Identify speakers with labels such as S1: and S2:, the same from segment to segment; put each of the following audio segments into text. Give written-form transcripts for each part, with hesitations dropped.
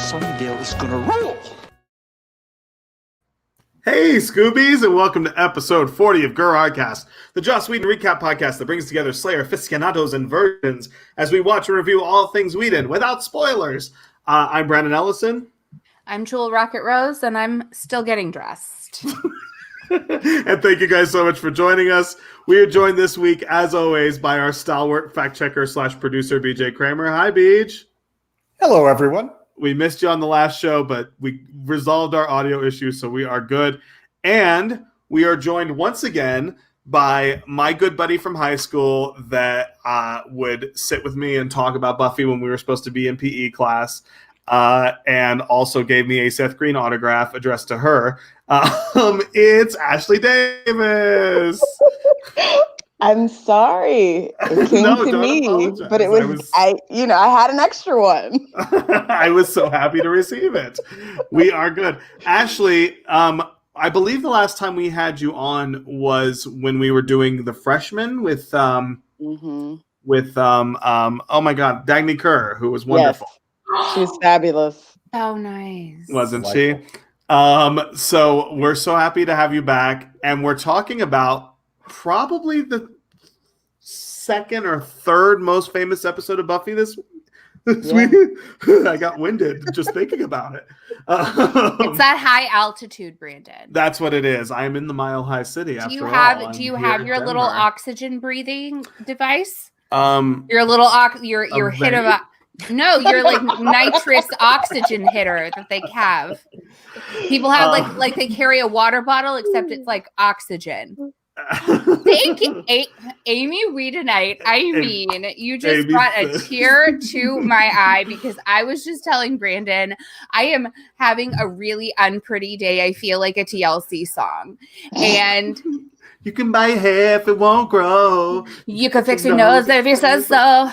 S1: Sunnydale is gonna rule.
S2: Hey, Scoobies, and welcome to episode 40 of GrrArghCast, the Joss Whedon recap podcast that brings together Slayer aficionados and virgins as we watch and review all things Whedon without spoilers. I'm Brandon Ellison.
S3: I'm Jewel Rocket Rose, and I'm still getting dressed.
S2: And thank you guys so much for joining us. We are joined this week, as always, by our stalwart fact checker / producer, BJ Kramer. Hi, Beej.
S4: Hello, everyone.
S2: We missed you on the last show, but we resolved our audio issues, so we are good. And we are joined once again by my good buddy from high school that would sit with me and talk about Buffy when we were supposed to be in PE class, and also gave me a Seth Green autograph addressed to her. It's Ashley Davis.
S5: I'm sorry. It came to me,
S2: apologize.
S5: but it was I had an extra one.
S2: I was so happy to receive it. We are good. Ashley, I believe the last time we had you on was when we were doing the freshman with oh my God, Dagny Kerr, who was wonderful.
S5: Yes. She was fabulous.
S3: Oh, nice.
S2: Wasn't she? So we're so happy to have you back, and we're talking about probably the second or third most famous episode of Buffy this week. I got winded just thinking about it.
S3: It's that high altitude, Brandon.
S2: That's what it is. I am in the Mile High City.
S3: Do you have your little oxygen breathing device? Your little your hit of your like nitrous oxygen hitter that they have. People have like they carry a water bottle, except it's like oxygen. Thank you, Amy Wiedenite. I mean, you just brought a tear to my eye because I was just telling Brandon I am having a really unpretty day. I feel like a TLC song. And
S2: you can buy hair if it won't grow.
S3: You can fix your nose if you said so.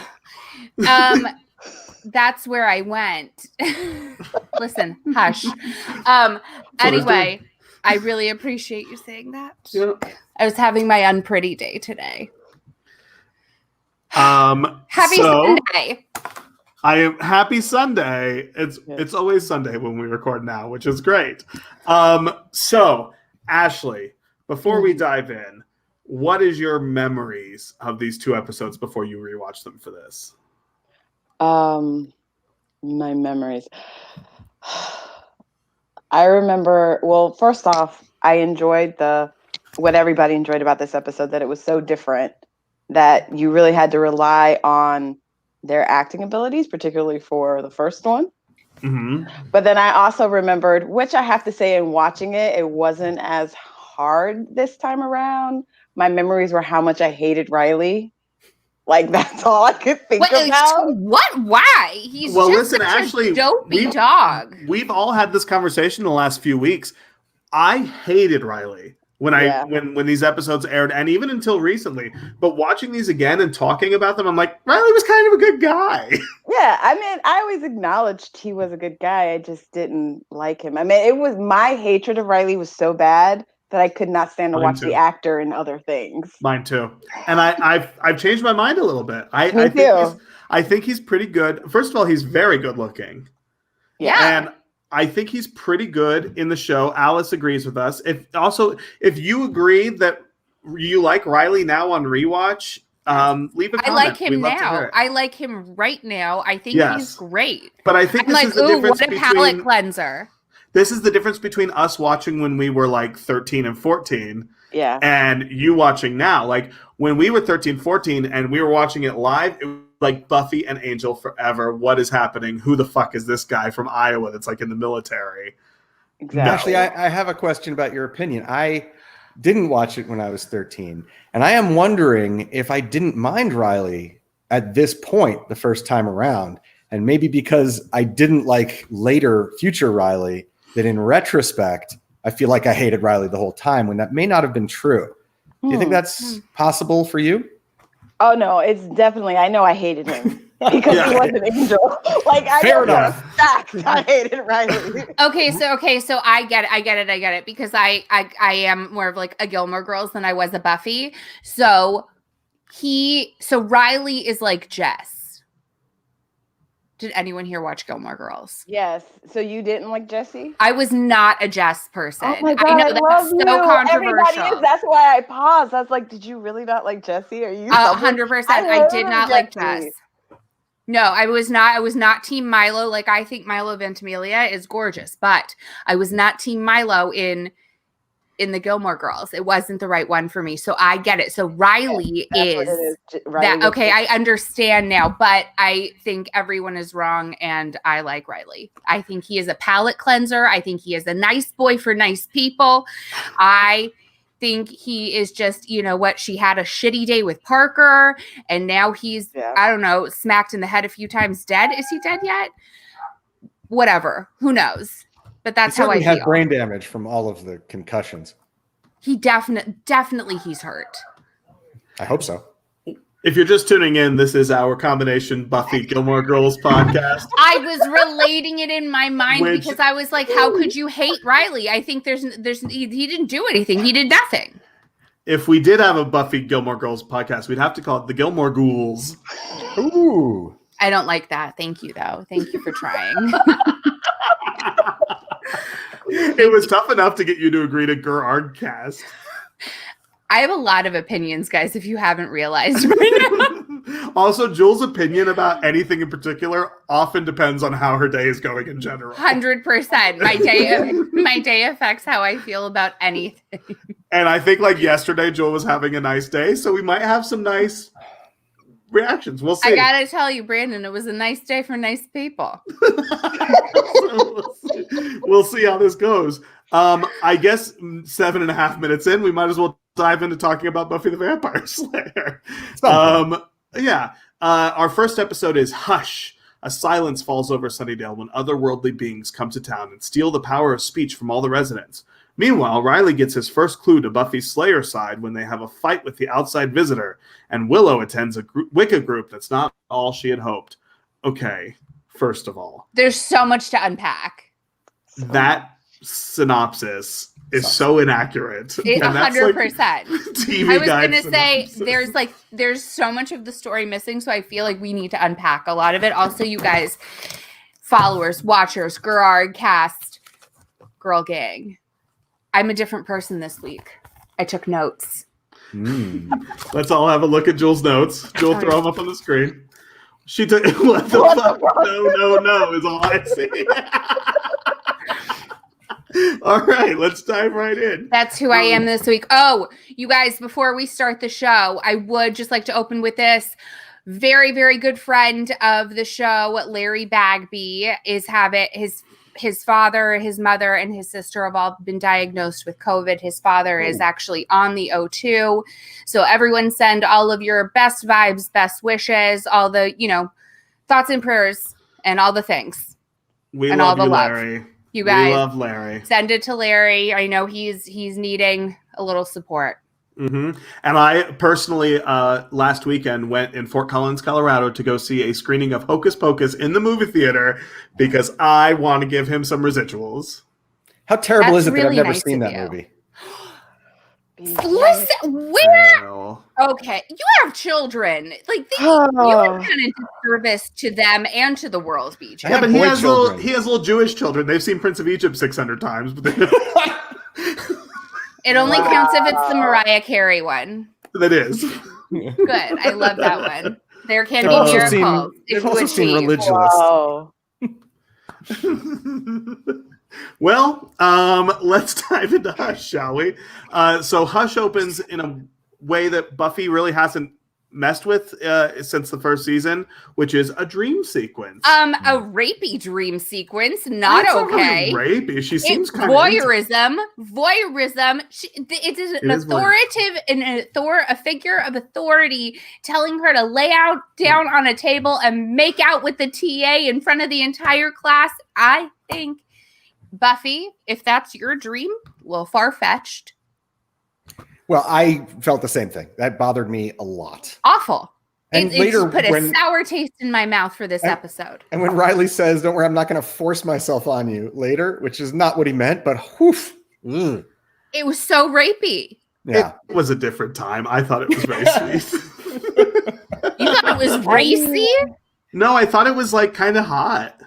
S3: That's where I went. Listen, hush. Anyway, I really appreciate you saying that. Yeah. I was having my unpretty day today. Happy Sunday.
S2: I am happy Sunday. It's always Sunday when we record now, which is great. So Ashley, before we dive in, what is your memories of these two episodes before you rewatch them for this?
S5: My memories. I remember, well, first off, I enjoyed what everybody enjoyed about this episode, that it was so different that you really had to rely on their acting abilities, particularly for the first one. Mm-hmm. But then I also remembered, which I have to say in watching it, it wasn't as hard this time around. My memories were how much I hated Riley. Like, that's all I could think about.
S3: What? Why? He's a dopey dog.
S2: We've all had this conversation in the last few weeks. I hated Riley when these episodes aired, and even until recently. But watching these again and talking about them, I'm like, Riley was kind of a good guy.
S5: Yeah, I mean, I always acknowledged he was a good guy. I just didn't like him. I mean, it was my hatred of Riley was so bad that I could not stand to watch the actor in other things.
S2: Mine too. And I've changed my mind a little bit. I think he's pretty good. First of all, he's very good looking.
S3: Yeah.
S2: And I think he's pretty good in the show. Alice agrees with us. If you agree that you like Riley now on rewatch, leave a comment.
S3: I like him now. I like him right now. I think he's great.
S2: But I think this is the difference
S3: what a palate cleanser.
S2: This is the difference between us watching when we were like 13 and 14 and you watching now. Like when we were 13, 14 and we were watching it live, it was like Buffy and Angel forever. What is happening? Who the fuck is this guy from Iowa that's like in the military?
S4: Exactly. Actually, I have a question about your opinion. I didn't watch it when I was 13. And I am wondering if I didn't mind Riley at this point the first time around. And maybe because I didn't like later future Riley, that in retrospect, I feel like I hated Riley the whole time when that may not have been true. Do you think that's possible for you?
S5: Oh, no, it's definitely, I know I hated him because he was an angel. Like, I
S4: Fair enough.
S5: I hated Riley.
S3: Okay, so I get it because I am more of like a Gilmore Girls than I was a Buffy. So Riley is like Jess. Did anyone here watch Gilmore Girls?
S5: Yes. So you didn't like Jesse?
S3: I was not a Jess person.
S5: Oh my God,
S3: I know that's so controversial.
S5: Everybody is. That's why I paused. I was like, did you really not like Jesse? Are you
S3: 100%? I did not like Jess. No, I was not. I was not Team Milo. Like, I think Milo Ventimiglia is gorgeous, but I was not Team Milo in the Gilmore Girls. It wasn't the right one for me. So I get it. So Riley is that. Okay, I understand now, but I think everyone is wrong, and I like Riley. I think he is a palate cleanser. I think he is a nice boy for nice people. I think he is just, you know what, she had a shitty day with Parker, and now he's, I don't know, smacked in the head a few times, dead. Is he dead yet? Whatever. Who knows? But that's how I feel.
S4: He had brain damage from all of the concussions.
S3: He definitely he's hurt.
S4: I hope so.
S2: If you're just tuning in, this is our combination Buffy Gilmore Girls podcast.
S3: I was relating it in my mind because I was like, how could you hate Riley? I think he didn't do anything. He did nothing.
S2: If we did have a Buffy Gilmore Girls podcast, we'd have to call it the Gilmore Ghouls.
S4: Ooh.
S3: I don't like that. Thank you, though. Thank you for trying.
S2: It was tough enough to get you to agree to GrrArghCast.
S3: I have a lot of opinions, guys, if you haven't realized right now.
S2: Also, Jules' opinion about anything in particular often depends on how her day is going in general.
S3: 100%. My day affects how I feel about anything.
S2: And I think like yesterday, Joel was having a nice day, so we might have some nice reactions. We'll see.
S3: I gotta tell you, Brandon, it was a nice day for nice people.
S2: We'll see how this goes. I guess 7.5 minutes in, we might as well dive into talking about Buffy the Vampire Slayer. Our first episode is Hush. A silence falls over Sunnydale when otherworldly beings come to town and steal the power of speech from all the residents. Meanwhile, Riley gets his first clue to Buffy's Slayer side when they have a fight with the outside visitor, and Willow attends a Wicca group that's not all she had hoped. Okay, first of all,
S3: there's so much to unpack.
S2: That synopsis is so inaccurate.
S3: 100%.
S2: TV
S3: I was going to
S2: synopsis.
S3: say there's so much of the story missing, so I feel like we need to unpack a lot of it. Also, you guys, followers, watchers, GrrArghCast, Girl Gang. I'm a different person this week. I took notes.
S2: Let's all have a look at Jules' notes. Jewel, throw them up on the screen. She took what the fuck? No is all I see. All right, let's dive right in.
S3: That's who I am this week. Oh, you guys, before we start the show, I would just like to open with this. Very, very good friend of the show, Larry Bagby, is having his father, his mother, and his sister have all been diagnosed with COVID. His father is actually on the O2. So everyone send all of your best vibes, best wishes, all the, thoughts and prayers and all the things.
S2: We and love all the love. Larry.
S3: You guys,
S2: we love Larry.
S3: Send it to Larry. I know he's needing a little support.
S2: Mm-hmm. And I personally, last weekend, went in Fort Collins, Colorado to go see a screening of Hocus Pocus in the movie theater because I want to give him some residuals.
S4: How terrible is it that I've never seen that movie?
S3: Listen, where? Okay, you have children. Like you have done a disservice to them and to the world, BJ.
S2: Yeah, but he has little Jewish children. They've seen Prince of Egypt 600 times, but
S3: it only counts if it's the Mariah Carey one.
S2: That is.
S3: Good. I love that one. There can be miracles.
S4: They've also seen Religulous.
S5: Wow.
S2: Well, let's dive into Hush, shall we? So Hush opens in a way that Buffy really hasn't messed with since the first season, which is a dream sequence.
S3: A rapey dream sequence, not okay.
S2: Really rapey. She seems kind of
S3: voyeurism. It is an authoritative, a figure of authority telling her to lay down on a table and make out with the TA in front of the entire class. I think, Buffy, if that's your dream, a little far-fetched.
S4: Well, I felt the same thing. That bothered me a lot.
S3: Awful.
S4: And
S3: it just put a sour taste in my mouth for this episode.
S4: And when Riley says, "Don't worry, I'm not going to force myself on you," later, which is not what he meant, but whoof.
S3: It was so rapey.
S4: Yeah.
S2: It was a different time. I thought it was very sweet.
S3: You thought it was racy?
S2: No, I thought it was like kind of hot.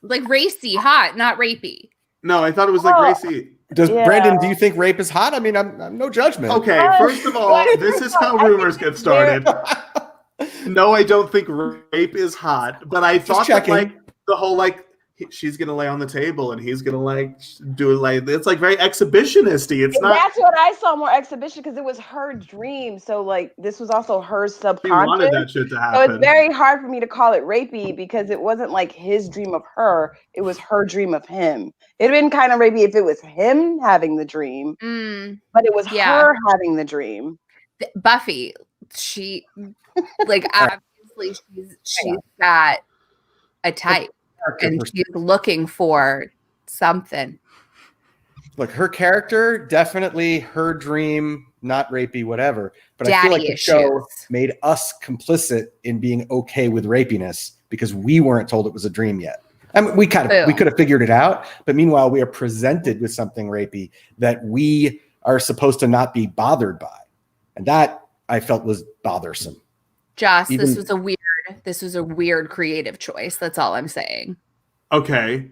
S3: Like racy, hot, not rapey.
S2: No, I thought it was like racy.
S4: Brandon, do you think rape is hot? I mean, I'm no judgment.
S2: Okay, first of all, this is how rumors get started. No, I don't think rape is hot, but I thought that, like, the whole, like, she's gonna lay on the table and he's gonna like do it, like, it's like very exhibitionisty. It's not.
S5: That's what I saw, more exhibition, because it was her dream. So like this was also her subconscious.
S2: She wanted that shit to happen.
S5: So it's very hard for me to call it rapey because it wasn't like his dream of her. It was her dream of him. It'd been kind of rapey if it was him having the dream, but it was her having the dream.
S3: Buffy, she like obviously she's got a type. And she's looking for something.
S4: Look, her character, definitely her dream, not rapey, whatever. But I feel like the show made us complicit in being okay with rapiness because we weren't told it was a dream yet. I mean, we could have figured it out, but meanwhile, we are presented with something rapey that we are supposed to not be bothered by, and that I felt was bothersome.
S3: Joss, this was a weird creative choice. That's all I'm saying.
S2: Okay.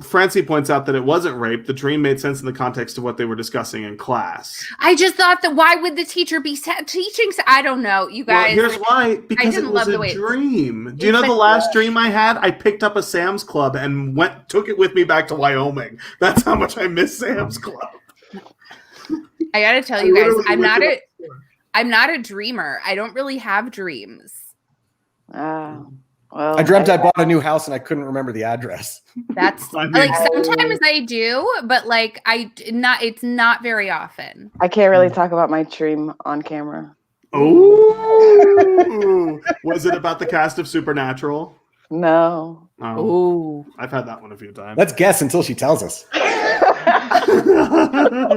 S2: Francie points out that it wasn't rape. The dream made sense in the context of what they were discussing in class.
S3: I just thought that why would the teacher be teaching? I don't know, you guys.
S2: Well, here's why. Because it was a dream. Do you know the last dream I had? I picked up a Sam's Club and took it with me back to Wyoming. That's how much I miss Sam's Club.
S3: I gotta tell you guys, I'm not a dreamer. I don't really have dreams.
S5: Well,
S4: I dreamt I bought a new house and I couldn't remember the address.
S3: That's like sometimes I do, but like it's not very often.
S5: I can't really talk about my dream on camera.
S2: Oh, was it about the cast of Supernatural?
S5: No.
S3: Oh,
S2: I've had that one a few times.
S4: Let's guess until she tells us.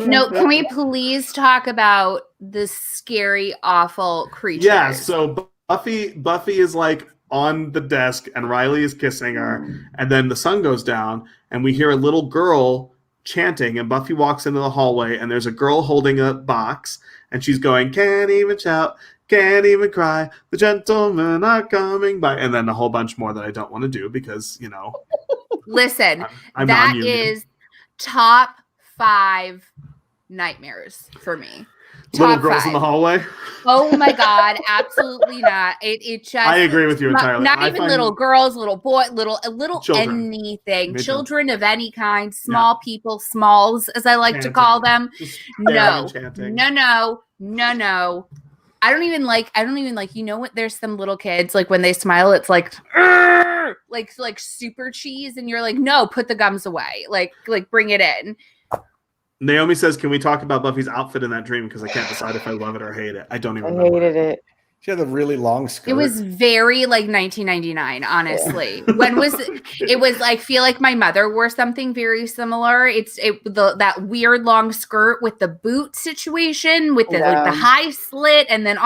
S3: No, can we please talk about the scary, awful creatures?
S2: Yeah, so Buffy is like on the desk and Riley is kissing her, and then the sun goes down and we hear a little girl chanting, and Buffy walks into the hallway and there's a girl holding a box and she's going, can't even shout, can't even cry, the gentlemen are coming by, and then a whole bunch more that I don't want to do because, you know.
S3: Listen, that is top 5 nightmares for me.
S2: Little girls in the hallway.
S3: Oh my God, absolutely not. It just.
S2: I agree with you entirely.
S3: Not even little girls, little boy, little
S2: children.
S3: Anything. Children of any kind, small people, smalls as I like to call them. No. I don't even like, you know what? There's some little kids, like when they smile, it's like super cheese. And you're like, no, put the gums away. Like bring it in.
S2: Naomi says, can we talk about Buffy's outfit in that dream? Because I can't decide if I love it or hate it. I don't even know.
S5: I hated it.
S4: She had a really long skirt.
S3: It was very like 1999, honestly. When was it? Was I feel like my mother wore something very similar. That weird long skirt with the boot situation with the high slit, and then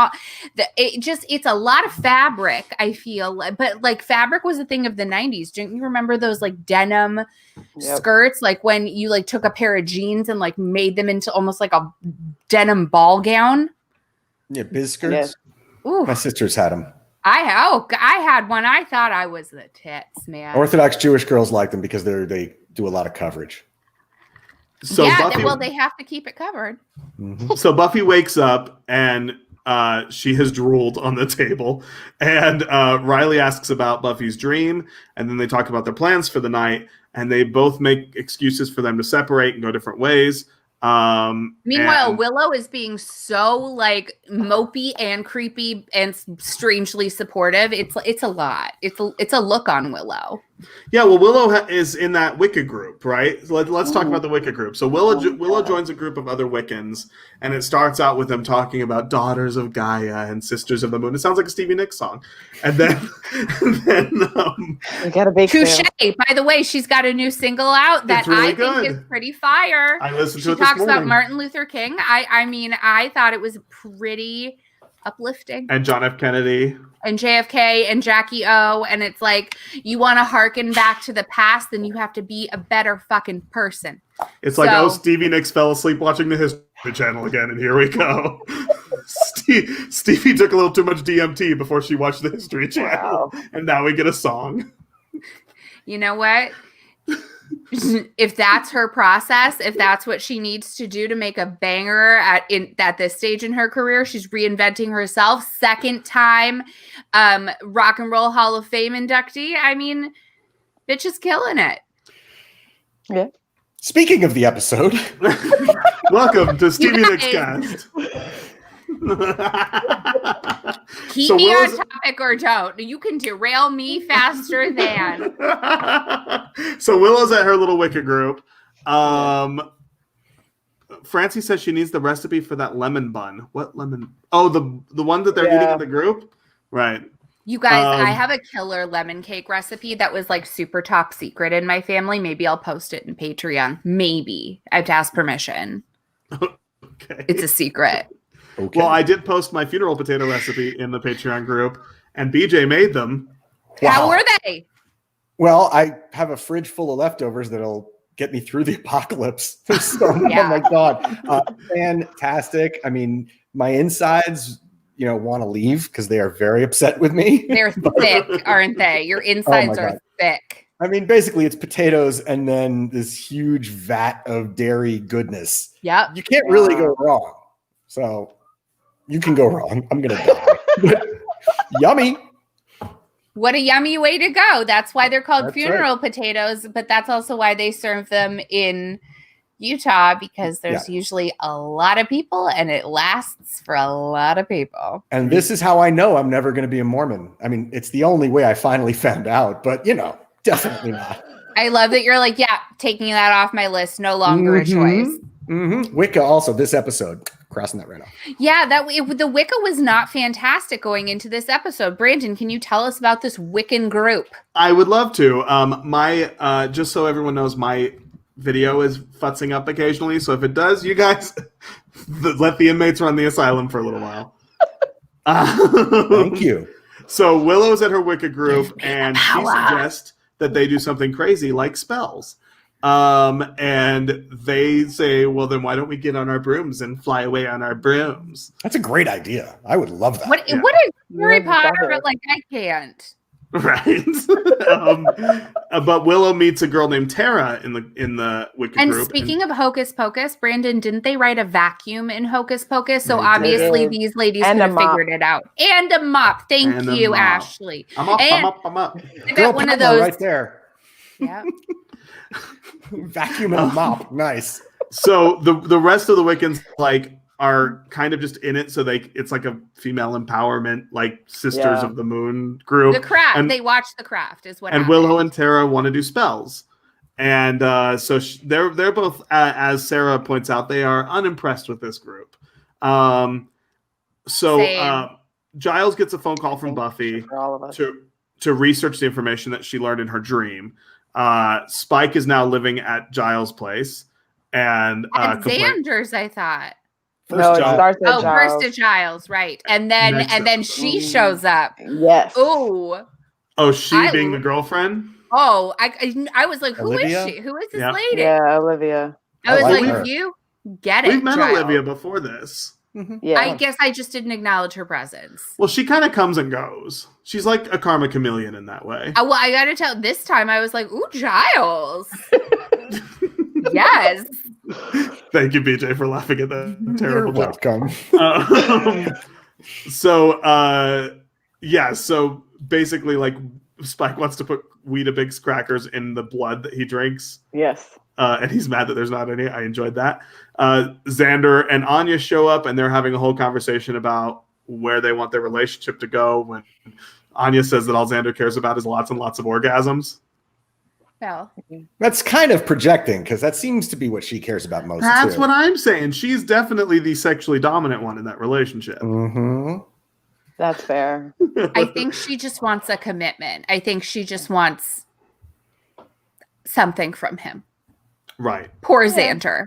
S3: it's a lot of fabric. I feel, but like fabric was a thing of the 90s. Don't you remember those like denim skirts? Like when you like took a pair of jeans and like made them into almost like a denim ball gown.
S4: Yeah, biz skirts.
S5: Yeah.
S3: Ooh.
S4: My sisters had them.
S3: I had one. I thought I was the tits, man.
S4: Orthodox Jewish girls like them because they do a lot of coverage.
S2: So
S3: Buffy, they have to keep it covered.
S4: Mm-hmm.
S2: So Buffy wakes up and she has drooled on the table, and Riley asks about Buffy's dream, and then they talk about their plans for the night, and they both make excuses for them to separate and go different ways.
S3: Meanwhile, Willow is being so like mopey and creepy and strangely supportive. It's a lot. It's a look on Willow.
S2: Yeah, well, Willow is in that Wicca group, right? Let's talk about the Wicca group. So Willow joins a group of other Wiccans, and it starts out with them talking about daughters of Gaia and sisters of the moon. It sounds like a Stevie Nicks song. And then
S5: we got a big
S3: Touche. By the way, she's got a new single out that
S2: really
S3: I think is pretty fire.
S2: I listened to it this morning. She
S3: talks about Martin Luther King. I mean, I thought it was pretty uplifting.
S2: And John F. Kennedy.
S3: And JFK and Jackie O. And it's like, you want to harken back to the past, then you have to be a better fucking person.
S2: It's like, Stevie Nicks fell asleep watching the History Channel again, and here we go. Stevie took a little too much DMT before she watched the History Channel, and now we get a song.
S3: You know what? If that's her process, if that's what she needs to do to make a banger at this stage in her career, she's reinventing herself. Second time Rock and Roll Hall of Fame inductee. I mean, bitch is killing it.
S5: Yeah.
S4: Speaking of the episode,
S2: welcome to Stevie Nicks Cast.
S3: Keep me on topic or don't. You can derail me faster than.
S2: So Willow's at her little Wicca group. Francie says she needs the recipe for that lemon bun. What lemon? Oh, the one that they're eating in the group? Right.
S3: You guys, I have a killer lemon cake recipe that was like super top secret in my family. Maybe I'll post it in Patreon. Maybe. I have to ask permission.
S2: Okay.
S3: It's a secret.
S2: Okay. Well, I did post my funeral potato recipe in the Patreon group, and BJ made them.
S3: Wow. How were they?
S4: Well, I have a fridge full of leftovers that'll get me through the apocalypse. So, oh my God. Fantastic. I mean, my insides, want to leave because they are very upset with me.
S3: They're thick, aren't they? Your insides are thick.
S4: I mean, basically it's potatoes and then this huge vat of dairy goodness.
S3: Yep.
S4: You can't really go wrong. So you can go wrong. I'm going to die. Yummy.
S3: What a yummy way to go. That's why they're called funeral potatoes, but that's also why they serve them in Utah, because there's usually a lot of people and it lasts for a lot of people.
S4: And this is how I know I'm never going to be a Mormon. I mean, it's the only way I finally found out, but definitely not.
S3: I love that you're like, taking that off my list, no longer a choice.
S4: Mm-hmm. Wicca also, this episode, crossing that right off.
S3: Yeah, the Wicca was not fantastic going into this episode. Brandon, can you tell us about this Wiccan group?
S2: I would love to. My just so everyone knows, my video is futzing up occasionally. So if it does, you guys let the inmates run the asylum for a little while.
S4: Thank you.
S2: So Willow's at her Wicca group, and she suggests that they do something crazy like spells. And they say, well, then why don't we get on our brooms and fly away on our brooms?
S4: That's a great idea. I would love that.
S3: What is Harry Potter? But like, I can't.
S2: Right. But Willow meets a girl named Tara in the Wicca group.
S3: And speaking of Hocus Pocus, Brandon, didn't they write a vacuum in Hocus Pocus? So obviously these ladies could have figured it out. And a mop. Thank you, Ashley.
S2: I'm up.
S3: I got one of those
S4: right there.
S3: Yeah.
S4: Vacuum and mop. Nice.
S2: So the rest of the Wiccans are kind of just in it, so it's like a female empowerment, like Sisters of the Moon group.
S3: The Craft. And they watch The Craft is what
S2: and
S3: happened.
S2: Willow and Tara want to do spells. And so they're both, as Sarah points out, they are unimpressed with this group. Giles gets a phone call from Buffy to research the information that she learned in her dream. Spike is now living at Giles' place. And
S3: Xander's, I thought.
S5: First
S3: to Giles, right? And then she shows up.
S5: Yes.
S2: Oh, she being the girlfriend.
S3: Oh, I was like, Olivia? Who is she? Who is this lady?
S5: Yeah, Olivia.
S3: I was like, you get it.
S2: We've met
S3: Giles.
S2: Olivia before this.
S4: Mm-hmm.
S5: Yeah.
S3: I guess I just didn't acknowledge her presence.
S2: Well, she kind of comes and goes. She's like a karma chameleon in that way.
S3: Well, I got to tell. This time, I was like, ooh, Giles. Yes.
S2: Thank you, BJ, for laughing at that terrible joke.
S4: Welcome.
S2: So basically, like, Spike wants to put Weetabix crackers in the blood that he drinks.
S5: Yes.
S2: And he's mad that there's not any. I enjoyed that. Xander and Anya show up, and they're having a whole conversation about where they want their relationship to go, when Anya says that all Xander cares about is lots and lots of orgasms.
S3: Well,
S4: that's kind of projecting, because that seems to be what she cares about most.
S2: That's what I'm saying. She's definitely the sexually dominant one in that relationship.
S4: Mm-hmm.
S5: That's fair.
S3: I think she just wants a commitment. I think she just wants something from him.
S2: Right.
S3: Poor Xander.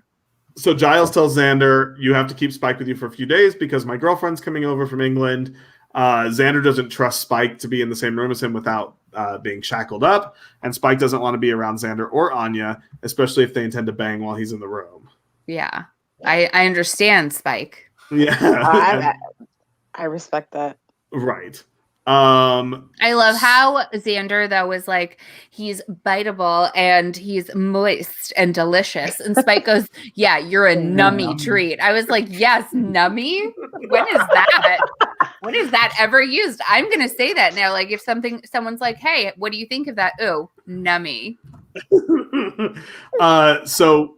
S2: So Giles tells Xander, you have to keep Spike with you for a few days because my girlfriend's coming over from England. Xander doesn't trust Spike to be in the same room as him without being shackled up. And Spike doesn't want to be around Xander or Anya, especially if they intend to bang while he's in the room.
S3: Yeah. I understand Spike.
S2: Yeah.
S5: I respect that.
S2: Right.
S3: I love how Xander though was like, he's biteable and he's moist and delicious, and Spike goes, "Yeah, you're a nummy treat." I was like, "Yes, nummy. When is that? When is that ever used?" I'm gonna say that now. Like, if someone's like, "Hey, what do you think of that?" "Ooh, nummy."
S2: So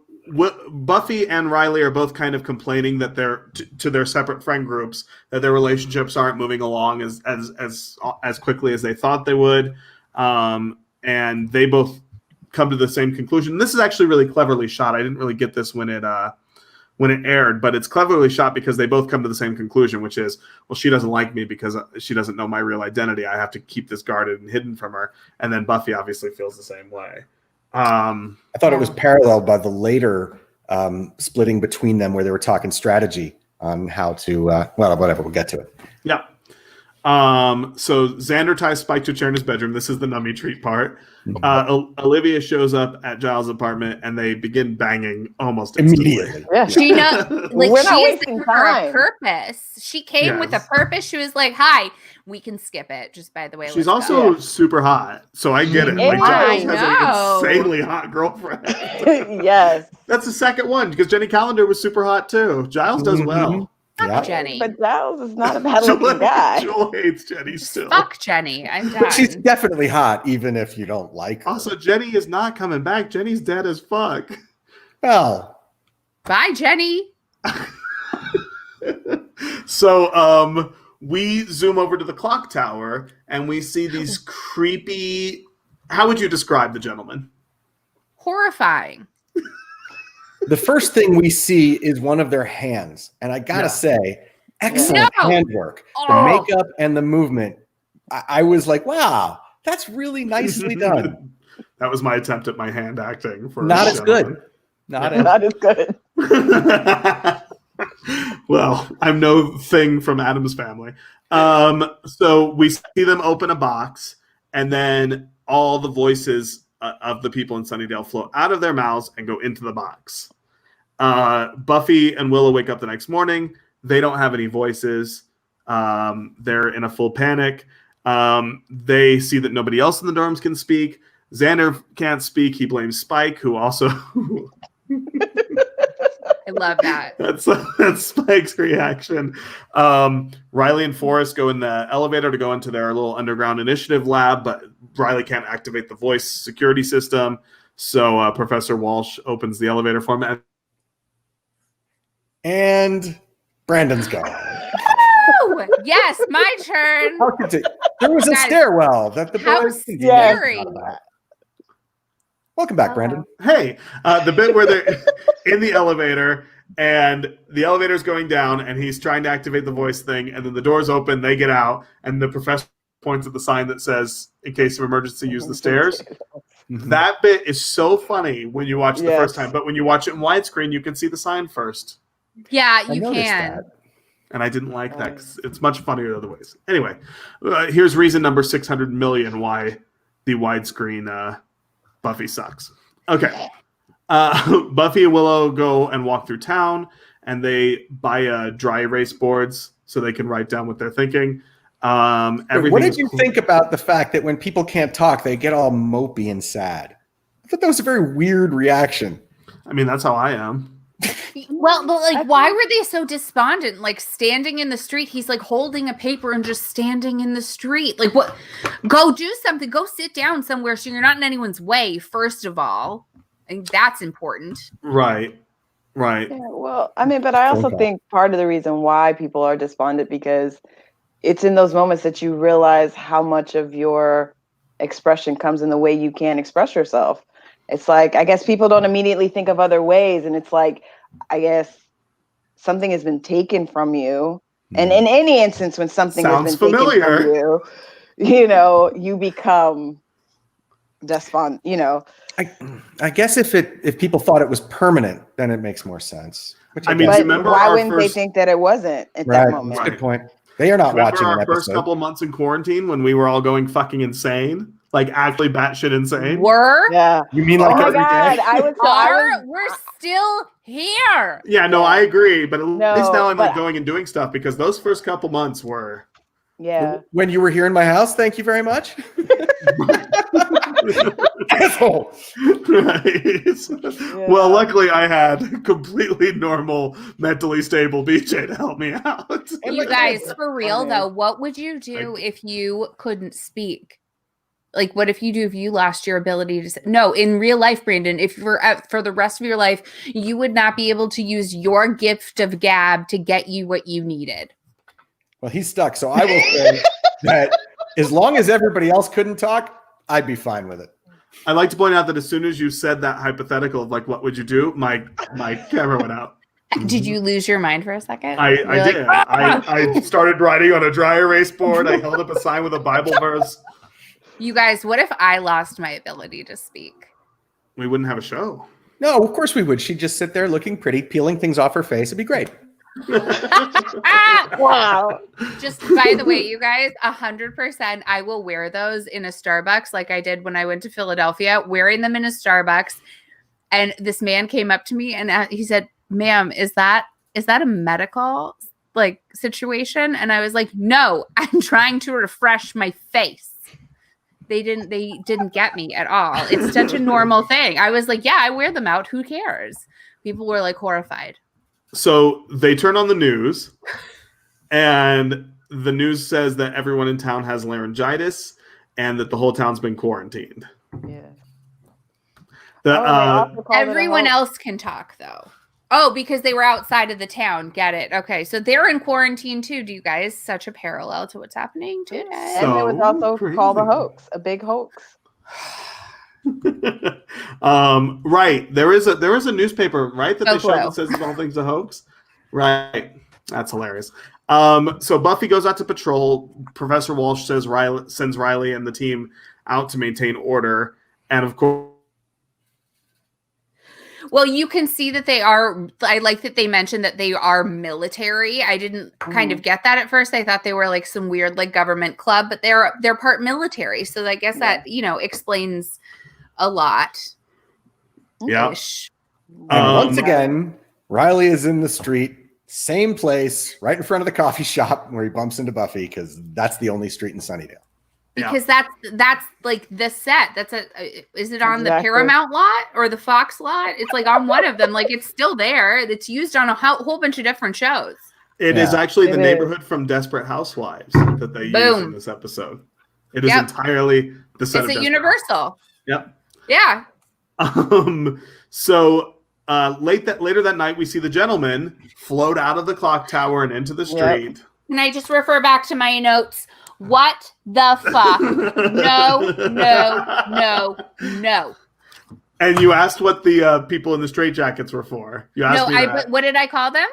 S2: Buffy and Riley are both kind of complaining that they're to their separate friend groups that their relationships aren't moving along as quickly as they thought they would, and they both come to the same conclusion. This is actually really cleverly shot. I didn't really get this when it aired, but it's cleverly shot because they both come to the same conclusion, which is, well, she doesn't like me because she doesn't know my real identity. I have to keep this guarded and hidden from her. And then Buffy obviously feels the same way.
S4: I thought it was paralleled by the later splitting between them where they were talking strategy on how to, well, whatever, we'll get to it.
S2: Yeah. So Xander ties Spike to a chair in his bedroom. This is the nummy treat part. Olivia shows up at Giles' apartment and they begin banging almost immediately.
S5: Yeah.
S3: She knows, like,
S5: We're not
S3: she's
S5: wasting
S3: there for a
S5: time.
S3: purpose. She came with a purpose. She was like, "Hi, we can skip it." Just by the way,
S2: she's also super hot, so I get it. Like, Giles has an insanely hot girlfriend.
S5: Yes,
S2: that's the second one because Jenny Calendar was super hot too. Giles does well.
S3: Fuck Jenny.
S5: But Giles is not a bad looking guy.
S2: Joel hates Jenny still.
S3: Fuck Jenny. I'm done.
S4: But she's definitely hot, even if you don't like her.
S2: Also, Jenny is not coming back. Jenny's dead as fuck.
S4: Well.
S3: Bye, Jenny.
S2: So we zoom over to the clock tower and we see these creepy... How would you describe the gentleman?
S3: Horrifying.
S4: The first thing we see is one of their hands. And I gotta say, excellent handwork. The makeup and the movement. I was like, wow, that's really nicely done.
S2: That was my attempt at my hand acting. For
S4: Not as good. Not
S5: as good.
S2: Well, I'm no thing from Addams Family. So we see them open a box, and then all the voices of the people in Sunnydale flow out of their mouths and go into the box. Buffy and Willow wake up the next morning. They don't have any voices. They're in a full panic. They see that nobody else in the dorms can speak. Xander can't speak. He blames Spike, who also...
S3: I love that.
S2: That's Spike's reaction. Riley and Forrest go in the elevator to go into their little underground initiative lab, but Riley can't activate the voice security system. So Professor Walsh opens the elevator for him.
S4: And Brandon's gone.
S3: Oh, yes, my turn.
S4: There was a stairwell that the boys can
S3: scary.
S4: Welcome back, Brandon.
S2: Hey, the bit where they're in the elevator and the elevator's going down and he's trying to activate the voice thing, and then the doors open, they get out, and the professor points at the sign that says, "In case of emergency, use the stairs." That bit is so funny when you watch it the first time, but when you watch it in widescreen, you can see the sign first.
S3: Yeah, you can.
S2: That. And I didn't like that because it's much funnier other ways. Anyway, here's reason number 600 million why the widescreen Buffy sucks. Okay. Buffy and Willow go and walk through town, and they buy dry erase boards so they can write down what they're thinking.
S4: What did you think about the fact that when people can't talk, they get all mopey and sad? I thought that was a very weird reaction.
S2: I mean, that's how I am.
S3: Well, but like, why were they so despondent? Like, standing in the street, he's like holding a paper and just standing in the street. Like, what? Go do something. Go sit down somewhere so you're not in anyone's way, first of all. I think that's important.
S2: Right.
S5: Yeah, well, I mean, but I also think part of the reason why people are despondent because it's in those moments that you realize how much of your expression comes in the way you can express yourself. It's like, I guess people don't immediately think of other ways. And it's like, I guess something has been taken from you. And in any instance, when something has been taken from you, you know, you become despondent, you know.
S4: I guess if people thought it was permanent, then it makes more sense.
S2: I mean, remember
S5: why wouldn't they think that it wasn't at that moment?
S4: That's a good point. They are not watching
S2: our first couple months in quarantine when we were all going fucking insane. Like actually batshit insane.
S5: Yeah.
S4: You mean like every day?
S3: We're still here.
S2: Yeah, no, I agree. But at least now I'm
S5: but-
S2: like going and doing stuff because those first couple months were.
S5: Yeah.
S4: When you were here in my house, thank you very much. Asshole.
S2: Right. Well, luckily I had completely normal, mentally stable BJ to help me out.
S3: You guys, for real though, what would you do if you couldn't speak? Like, what if you lost your ability to say, no, in real life, Brandon, if you're for the rest of your life, you would not be able to use your gift of gab to get you what you needed.
S4: Well, he's stuck. So I will say that as long as everybody else couldn't talk, I'd be fine with it.
S2: I'd like to point out that as soon as you said that hypothetical of like, what would you do? My camera went out.
S3: Did you lose your mind for a second?
S2: I did. I started writing on a dry erase board. I held up a sign with a Bible verse.
S3: You guys, what if I lost my ability to speak?
S2: We wouldn't have a show.
S4: No, of course we would. She'd just sit there looking pretty, peeling things off her face. It'd be great.
S5: Wow.
S3: Just by the way, you guys, 100%, I will wear those in a Starbucks like I did when I went to Philadelphia, wearing them in a Starbucks. And this man came up to me and he said, "Ma'am, is that a medical like situation?" And I was like, "No, I'm trying to refresh my face." They didn't get me at all. It's such a normal thing. I was like, "Yeah, I wear them out. Who cares?" People were like horrified.
S2: So they turn on the news, and the news says that everyone in town has laryngitis and that the whole town's been quarantined.
S5: Yeah.
S3: Everyone else can talk, though. Oh, because they were outside of the town. Get it. Okay, so they're in quarantine, too. Do you guys? Such a parallel to what's happening today.
S5: And it was also called a hoax, a big hoax.
S2: Right. There is a newspaper, right, that they show that says the whole thing's a hoax. Right. That's hilarious. So Buffy goes out to patrol. Professor Walsh sends Riley and the team out to maintain order. And of course,
S3: well, you can see that they are. I like that they mentioned that they are military. I didn't kind of get that at first. I thought they were like some weird like government club, but they're part military. So I guess that explains a lot.
S2: Yeah.
S4: And once again, Riley is in the street, same place, right in front of the coffee shop where he bumps into Buffy because that's the only street in Sunnydale.
S3: Because that's like the set. Is it on the Paramount lot or the Fox lot? It's like on one of them. Like it's still there. It's used on a whole bunch of different shows.
S2: It is actually the neighborhood from Desperate Housewives that they use in this episode. It is entirely the set.
S3: It's at Universal.
S2: Yep.
S3: Yeah.
S2: So later that night, we see the gentleman float out of the clock tower and into the street.
S3: Yep. Can I just refer back to my notes? What the fuck? No.
S2: And you asked what the people in the straitjackets were for. You asked me that.
S3: What did I call them?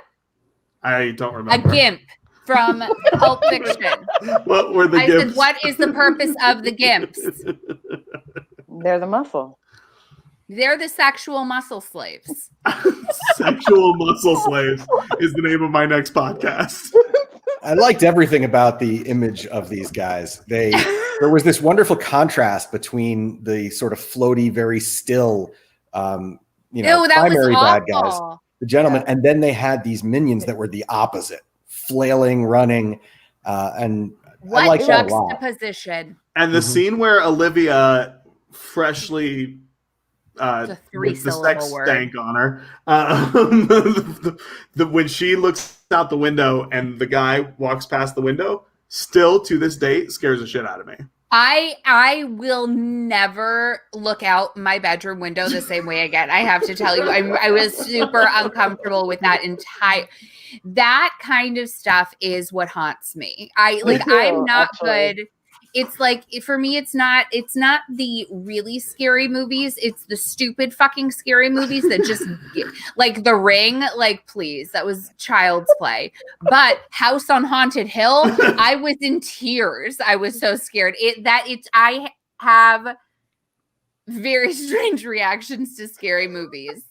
S2: I don't remember.
S3: A gimp from Pulp Fiction.
S2: What were the gimps?
S3: I said, what is the purpose of the gimps?
S5: They're the muscle.
S3: They're the sexual muscle slaves.
S2: Sexual muscle slaves is the name of my next podcast.
S4: I liked everything about the image of these guys. There was this wonderful contrast between the sort of floaty, very still, primary bad guys, the gentlemen, and then they had these minions that were the opposite, flailing, running, and
S3: what
S4: I like
S3: juxtaposition.
S2: And the scene where Olivia freshly with the sex stank on her. When she looks out the window and the guy walks past the window, still to this day scares the shit out of me.
S3: I will never look out my bedroom window the same way again. I have to tell you, I was super uncomfortable with that kind of stuff is what haunts me. I'm not good. It's like, for me, it's not the really scary movies. It's the stupid fucking scary movies that just like The Ring, like, please, that was child's play. But House on Haunted Hill, I was in tears. I was so scared. I have very strange reactions to scary movies.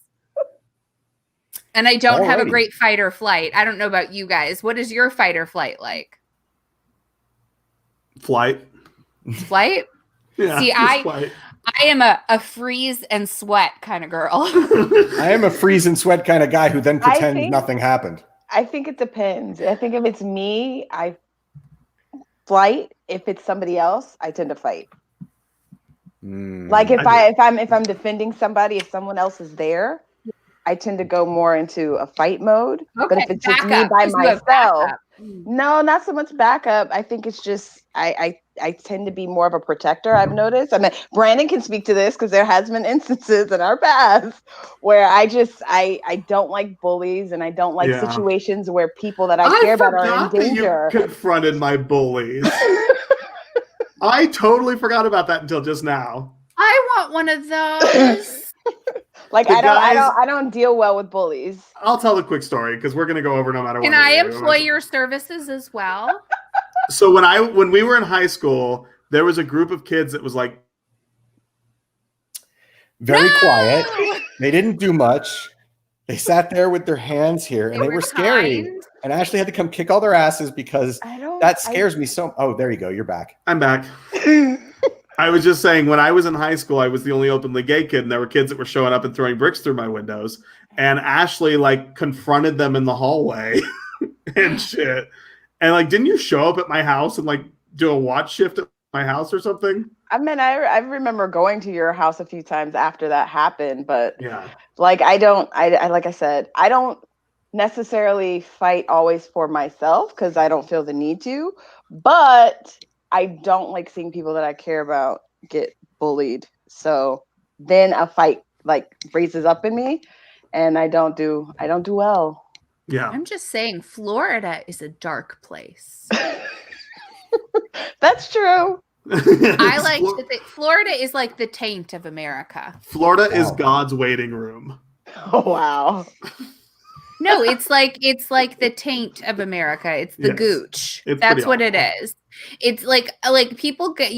S3: And I don't have a great fight or flight. I don't know about you guys. What is your fight or flight like?
S2: Flight? Yeah,
S3: See, I am a freeze and sweat kind of girl.
S4: I am a freeze and sweat kind of guy who then pretends nothing happened.
S5: I think it depends. I think if it's me, I flight. If it's somebody else, I tend to fight. Like if I'm defending somebody, if someone else is there, I tend to go more into a fight mode. Okay, but if it's just me by myself, no, not so much backup. I think it's just I tend to be more of a protector. I've noticed. I mean, Brandon can speak to this because there has been instances in our past where I don't like bullies and I don't like situations where people that I care about are in danger.
S2: You confronted my bullies. I totally forgot about that until just now.
S3: I want one of those.
S5: Like I don't deal well with bullies.
S2: I'll tell the quick story because we're gonna go over no matter what.
S3: Can I employ your services as well?
S2: So when we were in high school, there was a group of kids that was like
S4: very quiet. They didn't do much. They sat there with their hands here and they were scary. And I actually had to come kick all their asses because that scares me so. Oh, there you go. You're back.
S2: I'm back. I was just saying, when I was in high school, I was the only openly gay kid, and there were kids that were showing up and throwing bricks through my windows. And Ashley like confronted them in the hallway and shit. And like, didn't you show up at my house and like do a watch shift at my house or something?
S5: I mean, I remember going to your house a few times after that happened, but like I like I said, I don't necessarily fight always for myself because I don't feel the need to, but I don't like seeing people that I care about get bullied. So then a fight like raises up in me and I don't do well.
S2: Yeah.
S3: I'm just saying Florida is a dark place.
S5: That's true.
S3: I like to think Florida is like the taint of America.
S2: Florida is God's waiting room.
S5: Oh wow.
S3: No, it's like the taint of America. It's the gooch. That's what it is. It's like people get,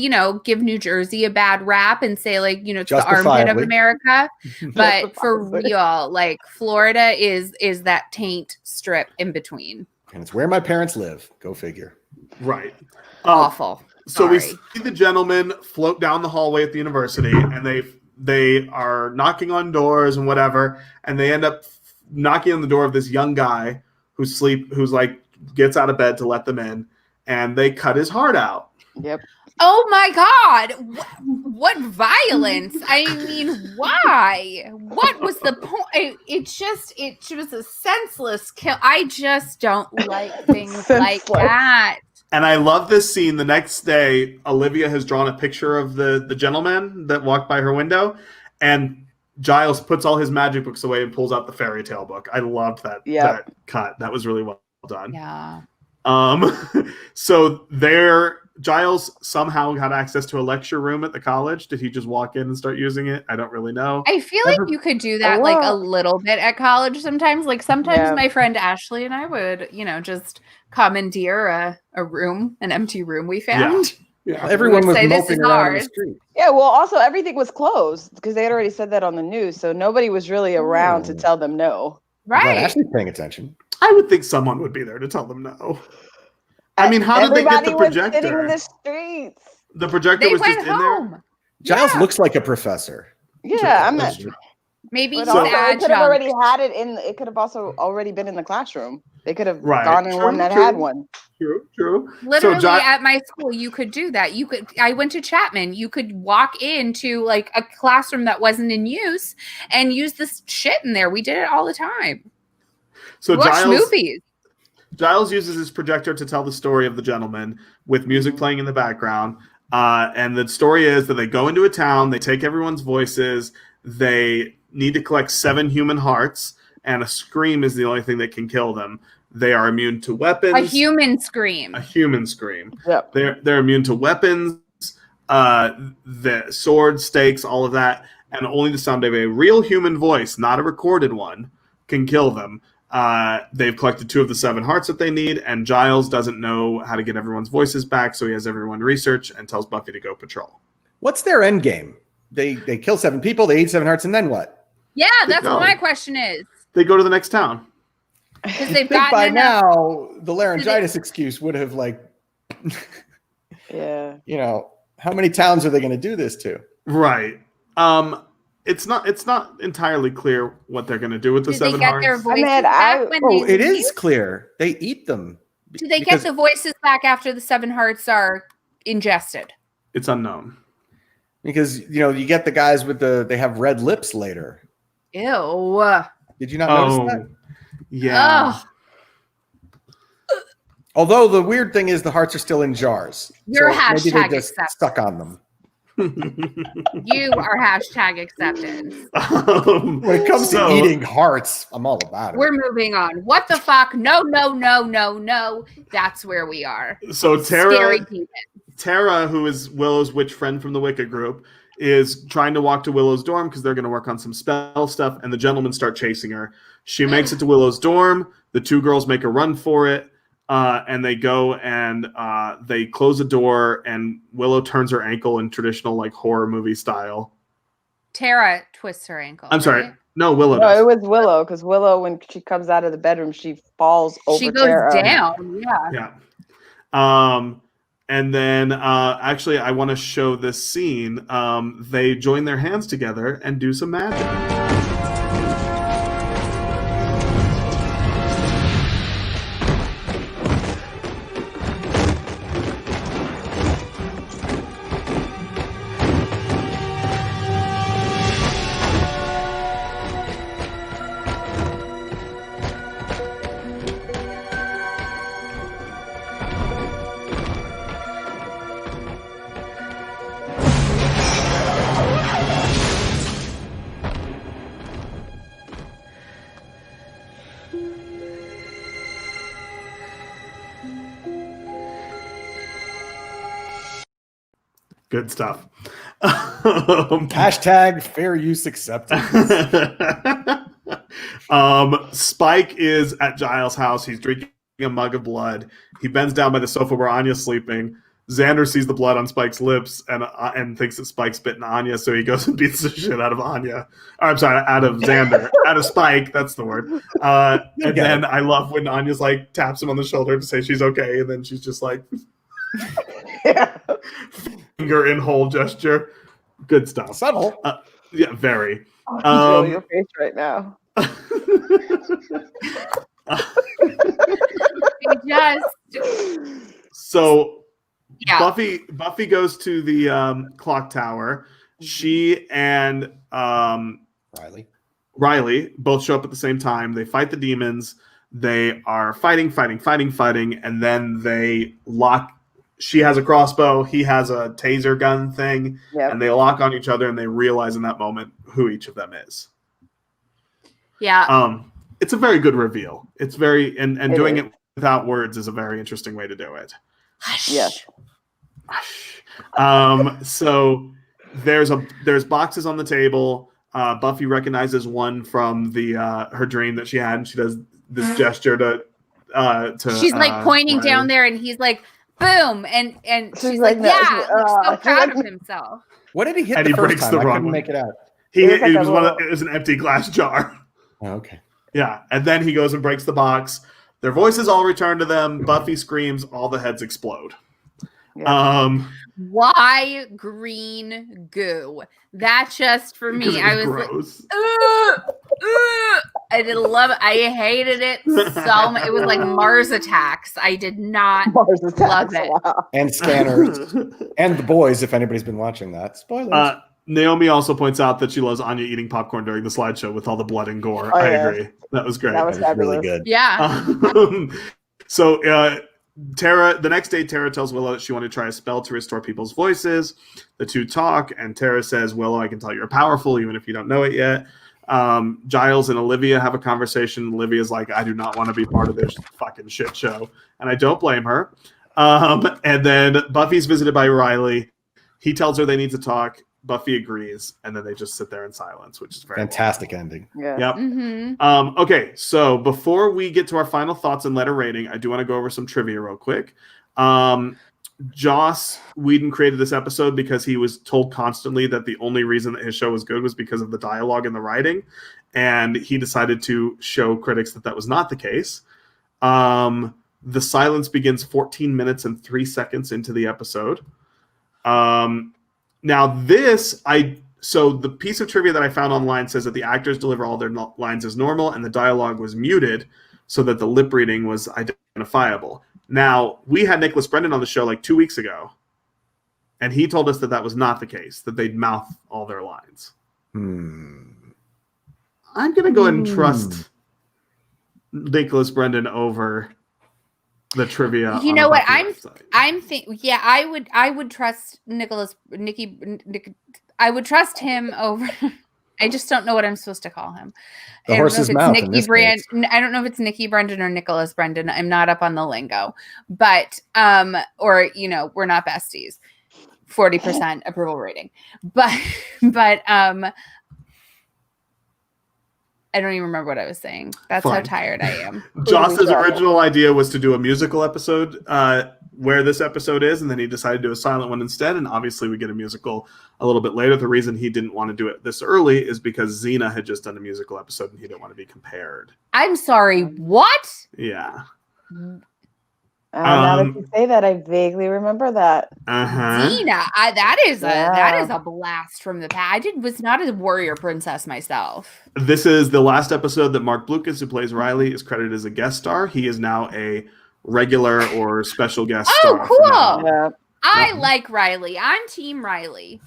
S3: give New Jersey a bad rap and say like, it's the armpit of America. But for real, like Florida is that taint strip in between.
S4: And it's where my parents live. Go figure.
S2: Right.
S3: Awful.
S2: So we see the gentlemen float down the hallway at the university and they are knocking on doors and whatever. And they end up knocking on the door of this young guy who's like gets out of bed to let them in, and they cut his heart out.
S5: Yep.
S3: Oh my God. What violence. I mean, why? What was the point? It was a senseless kill. I just don't like things like that.
S2: And I love this scene. The next day, Olivia has drawn a picture of the gentleman that walked by her window, and Giles puts all his magic books away and pulls out the fairy tale book. I loved that cut. That was really well done.
S3: Yeah.
S2: So Giles somehow got access to a lecture room at the college. Did he just walk in and start using it? I don't really know.
S3: I feel like you could do that like a little bit at college sometimes. Like sometimes my friend Ashley and I would, just commandeer a room, an empty room we found.
S2: Yeah.
S4: Everyone was moping around on the street.
S5: Yeah, well, also everything was closed because they had already said that on the news, so nobody was really around to tell them no.
S3: Right.
S4: Ashley's paying attention.
S2: I would think someone would be there to tell them no. I mean, how did they get the projector?
S5: Was sitting in the streets.
S2: The projector was just in there.
S4: Giles looks like a professor.
S5: Yeah, I'm not.
S3: Maybe
S5: it could have already had it in. It could have also already been in the classroom. They could have gone in one that had one.
S2: True.
S3: Literally at my school, you could do that. I went to Chapman. You could walk into like a classroom that wasn't in use and use this shit in there. We did it all the time.
S2: So
S3: watch movies.
S2: Giles uses his projector to tell the story of the gentleman with music playing in the background. And the story is that they go into a town, they take everyone's voices, they need to collect 7 human hearts, and a scream is the only thing that can kill them. They are immune to weapons.
S3: A human scream.
S2: Yep. They're immune to weapons, the swords, stakes, all of that, and only the sound of a real human voice, not a recorded one, can kill them. They've collected 2 of the 7 hearts that they need, and Giles doesn't know how to get everyone's voices back, so he has everyone research and tells Buffy to go patrol.
S4: What's their end game? They kill 7 people, they eat 7 hearts, and then what?
S3: Yeah, that's what my question is.
S2: They go to the next town.
S3: Because they've gotten
S4: by now the laryngitis excuse would have How many towns are they going to do this to?
S2: Right. It's not entirely clear what they're going to do with the seven hearts.
S3: Their voices back when
S4: it is clear. They eat them.
S3: Do they get the voices back after the seven hearts are ingested?
S2: It's unknown.
S4: Because, you get the guys they have red lips later.
S3: Ew.
S4: Did you not notice that?
S2: Yeah.
S3: Oh.
S4: Although the weird thing is the hearts are still in jars.
S3: You're
S4: so
S3: hashtag
S4: maybe they just
S3: accepted.
S4: stuck on them.
S3: You are hashtag accepted.
S4: When it comes to eating hearts, I'm all about it.
S3: We're moving on. What the fuck? No. That's where we are.
S2: So Tara, who is Willow's witch friend from the Wicca group, is trying to walk to Willow's dorm because they're going to work on some spell stuff, and the gentlemen start chasing her. She makes it to Willow's dorm. The two girls make a run for it. And they go and they close the door, and Willow turns her ankle in traditional horror movie style.
S3: Tara twists her ankle.
S2: I'm sorry. No, Willow.
S5: No, it was Willow, because Willow, when she comes out of the bedroom, she falls over.
S3: She goes down.
S2: Yeah. And then actually, I want to show this scene. They join their hands together and do some magic. Good stuff.
S4: Hashtag fair use accepted.
S2: Spike is at Giles' house. He's drinking a mug of blood. He bends down by the sofa where Anya's sleeping. Xander sees the blood on Spike's lips and thinks that Spike's bitten Anya, so he goes and beats the shit out of Anya. I'm sorry, out of Xander. Out of Spike, that's the word. And then I love when Anya's taps him on the shoulder to say she's okay, and then she's just finger in hole gesture. Good stuff.
S4: Subtle.
S2: Yeah, very.
S5: Feel your face right now.
S2: So Buffy goes to the clock tower. She and Riley both show up at the same time. They fight the demons. They are fighting, and then they lock. She has a crossbow. He has a taser gun thing, and they lock on each other, and they realize in that moment who each of them is.
S3: Yeah.
S2: It's a very good reveal. It's very and doing it without words is a very interesting way to do it.
S5: Yes.
S2: So there's boxes on the table. Buffy recognizes one from her dream that she had, and she does this gesture to
S3: she's pointing
S2: Riley.
S3: down there, and he's like, boom, and she's like
S5: no,
S3: so proud of himself.
S4: What did he hit?
S2: And
S4: the
S2: he
S4: first
S2: breaks
S4: time?
S2: the
S4: I
S2: wrong
S4: couldn't
S2: one.
S4: make it out.
S2: It was an empty glass jar.
S4: Oh, okay.
S2: Yeah, and then he goes and breaks the box. Their voices all return to them. Buffy screams. All the heads explode.
S5: Yeah.
S3: Why green goo? That just for me, I was
S2: gross.
S3: I didn't love it. I hated it so much. It was like Mars Attacks. I did not love it.
S5: Wow.
S4: And Scanners and The Boys, if anybody's been watching that. Spoilers.
S2: Naomi also points out that she loves Anya eating popcorn during the slideshow with all the blood and gore. I agree. That was great.
S5: That was
S4: really good.
S3: Yeah.
S2: So the next day, Tara tells Willow that she wanted to try a spell to restore people's voices. The two talk, and Tara says, Willow, I can tell you're powerful, even if you don't know it yet. Giles and Olivia have a conversation. Olivia's like, I do not want to be part of this fucking shit show. And I don't blame her. And then Buffy's visited by Riley. He tells her they need to talk. Buffy agrees, and then they just sit there in silence, which is very
S4: fantastic ending.
S5: Yeah.
S2: Yep.
S3: Mm-hmm.
S2: Okay, so before we get to our final thoughts and letter rating, I do want to go over some trivia real quick. Joss Whedon created this episode because he was told constantly that the only reason that his show was good was because of the dialogue and the writing, and he decided to show critics that was not the case. The silence begins 14 minutes and 3 seconds into the episode. Now this, so the piece of trivia that I found online says that the actors deliver all their lines as normal and the dialogue was muted so that the lip reading was identifiable. Now, we had Nicholas Brendan on the show like 2 weeks ago, and he told us that that was not the case, that they'd mouth all their lines. I'm going to go ahead and trust Nicholas Brendan over the trivia.
S3: You know what? I would trust I would trust him over. I just don't know what I'm supposed to call him.
S4: The horse's mouth.
S3: I don't know if it's Nikki Brendan or Nicholas Brendan. I'm not up on the lingo, but we're not besties. 40% approval rating, but I don't even remember what I was saying. That's Fine. How tired I am.
S2: Joss's original idea was to do a musical episode where this episode is, and then he decided to do a silent one instead, and obviously we get a musical a little bit later. The reason he didn't want to do it this early is because Xena had just done a musical episode, and he didn't want to be compared.
S3: I'm sorry, what?
S2: Yeah.
S5: Now that you say that, I vaguely remember that.
S3: Xena, that is a blast from the past. I was not a warrior princess myself.
S2: This is the last episode that Mark Blucas, who plays Riley, is credited as a guest star. He is now a regular or special guest star.
S3: Oh, cool! Yeah. I like Riley. I'm Team Riley.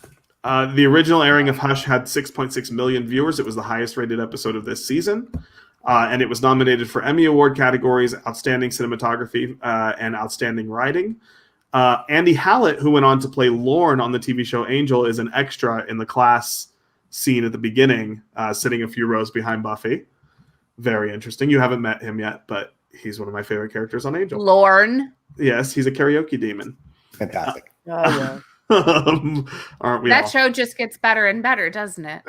S2: The original airing of Hush had 6.6 million viewers. It was the highest rated episode of this season. And it was nominated for Emmy Award categories, Outstanding Cinematography, and Outstanding Writing. Andy Hallett, who went on to play Lorne on the TV show Angel, is an extra in the class scene at the beginning, sitting a few rows behind Buffy. Very interesting. You haven't met him yet, but he's one of my favorite characters on Angel.
S3: Lorne?
S2: Yes, he's a karaoke demon.
S4: Fantastic.
S5: Yeah.
S2: Aren't we
S3: that
S2: all?
S3: show just gets better and better, doesn't it?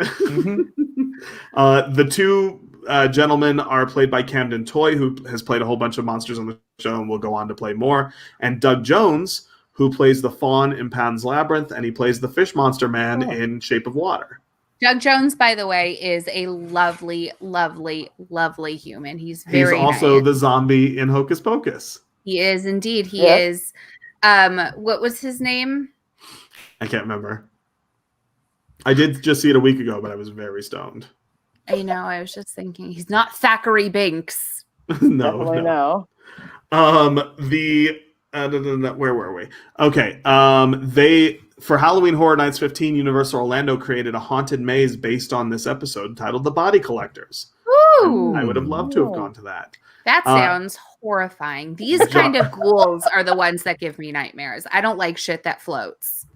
S2: The two gentlemen are played by Camden Toy, who has played a whole bunch of monsters on the show and will go on to play more, and Doug Jones, who plays the fawn in Pan's Labyrinth, and he plays the fish monster man in Shape of Water.
S3: Doug Jones, by the way, is a lovely, lovely, lovely human. He's
S2: also the zombie in Hocus Pocus.
S3: He is indeed. He is. What was his name?
S2: I can't remember. I did just see it a week ago, but I was very stoned.
S3: I know. I was just thinking he's not Thackeray Binks.
S2: No. Where were we? Okay. For Halloween Horror Nights 15, Universal Orlando created a haunted maze based on this episode titled The Body Collectors.
S3: Ooh.
S2: I would have loved to have gone to that.
S3: That sounds horrifying. These kind of ghouls are the ones that give me nightmares. I don't like shit that floats.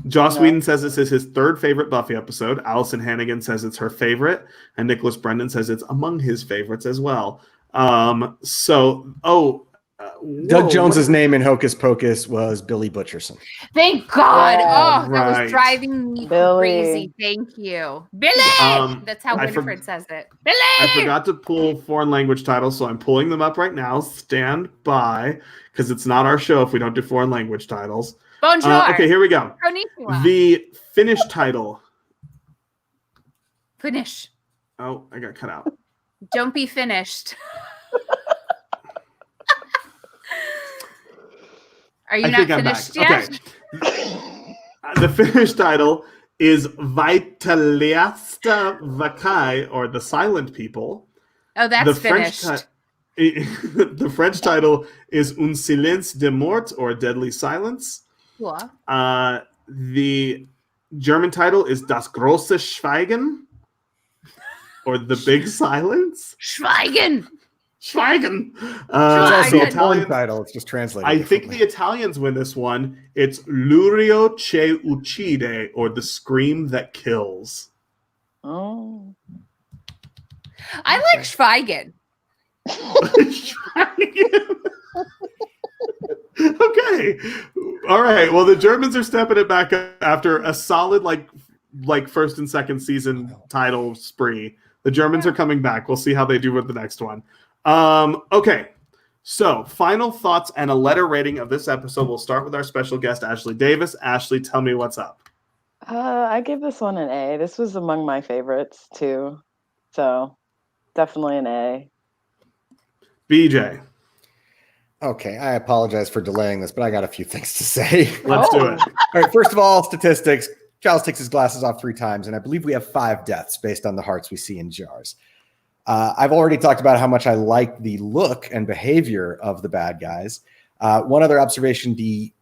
S2: Joss Whedon says this is his third favorite Buffy episode. Allison Hannigan says it's her favorite. And Nicholas Brendan says it's among his favorites as well.
S4: Doug Jones's name in Hocus Pocus was Billy Butcherson.
S3: Thank God. That was driving me crazy. Thank you. Billy! That's how Winifred says it. Billy!
S2: I forgot to pull foreign language titles, so I'm pulling them up right now. Stand by, because it's not our show if we don't do foreign language titles.
S3: Bonjour.
S2: Okay, here we go.
S3: Konnichiwa.
S2: The Finnish title.
S3: Finish.
S2: Oh, I got cut out.
S3: Don't be finished. Are you not finished yet?
S2: Okay. The Finnish title is Vaitaliasta Vakai, or The Silent People.
S3: Oh, that's finished.
S2: The French title is Un silence de mort, or Deadly Silence.
S3: Cool.
S2: The German title is Das große Schweigen, or The Big Silence.
S3: Schweigen.
S4: It's also a Italian title. It's just translated.
S2: I think the Italians win this one. It's L'urio che uccide, or The Scream That Kills.
S5: Oh.
S3: I like Schweigen.
S2: Okay. All right. Well, the Germans are stepping it back up after a solid like first and second season title spree. The Germans are coming back. We'll see how they do with the next one. Okay. So, final thoughts and a letter rating of this episode. We'll start with our special guest, Ashley Davis. Ashley, tell me what's up.
S5: I give this one an A. This was among my favorites too. So, definitely an A.
S2: BJ.
S4: Okay, I apologize for delaying this, but I got a few things to say.
S2: Let's do it.
S4: All right, first of all, statistics. Giles takes his glasses off 3 times, and I believe we have 5 deaths based on the hearts we see in jars. I've already talked about how much I like the look and behavior of the bad guys. One other observation, the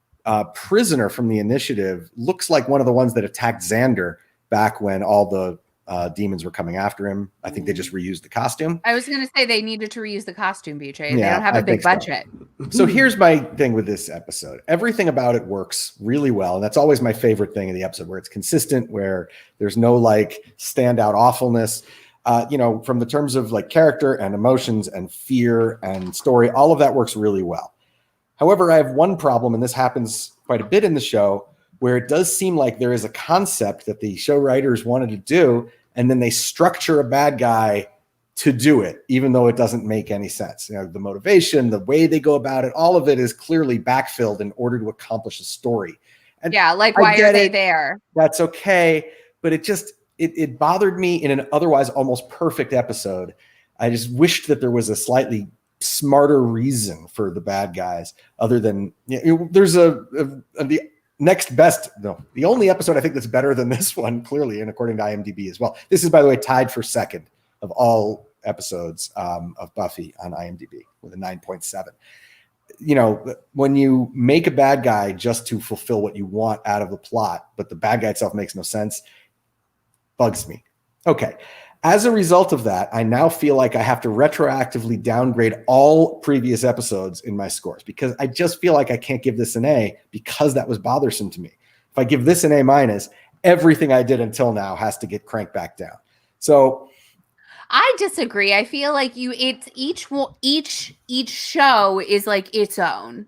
S4: prisoner from the initiative looks like one of the ones that attacked Xander back when all the demons were coming after him. I think they just reused the costume.
S3: I was going to say they needed to reuse the costume, BJ. They don't have a big budget.
S4: So here's my thing with this episode. Everything about it works really well. And that's always my favorite thing in the episode, where it's consistent, where there's no like standout awfulness. From the terms of like character and emotions and fear and story, all of that works really well. However, I have one problem, and this happens quite a bit in the show, where it does seem like there is a concept that the show writers wanted to do, and then they structure a bad guy to do it, even though it doesn't make any sense. The motivation, the way they go about it, all of it is clearly backfilled in order to accomplish a story. And
S3: yeah, like why are they there?
S4: That's okay, but it bothered me in an otherwise almost perfect episode. I just wished that there was a slightly smarter reason for the bad guys, other than there's the next best. No, the only episode I think that's better than this one, clearly, and according to IMDb as well. This is, by the way, tied for second of all episodes of Buffy on IMDb with a 9.7. When you make a bad guy just to fulfill what you want out of the plot, but the bad guy itself makes no sense, bugs me. Okay. As a result of that, I now feel like I have to retroactively downgrade all previous episodes in my scores, because I just feel like I can't give this an A because that was bothersome to me. If I give this an A-, everything I did until now has to get cranked back down. So
S3: I disagree. I feel like it's each show is like its own.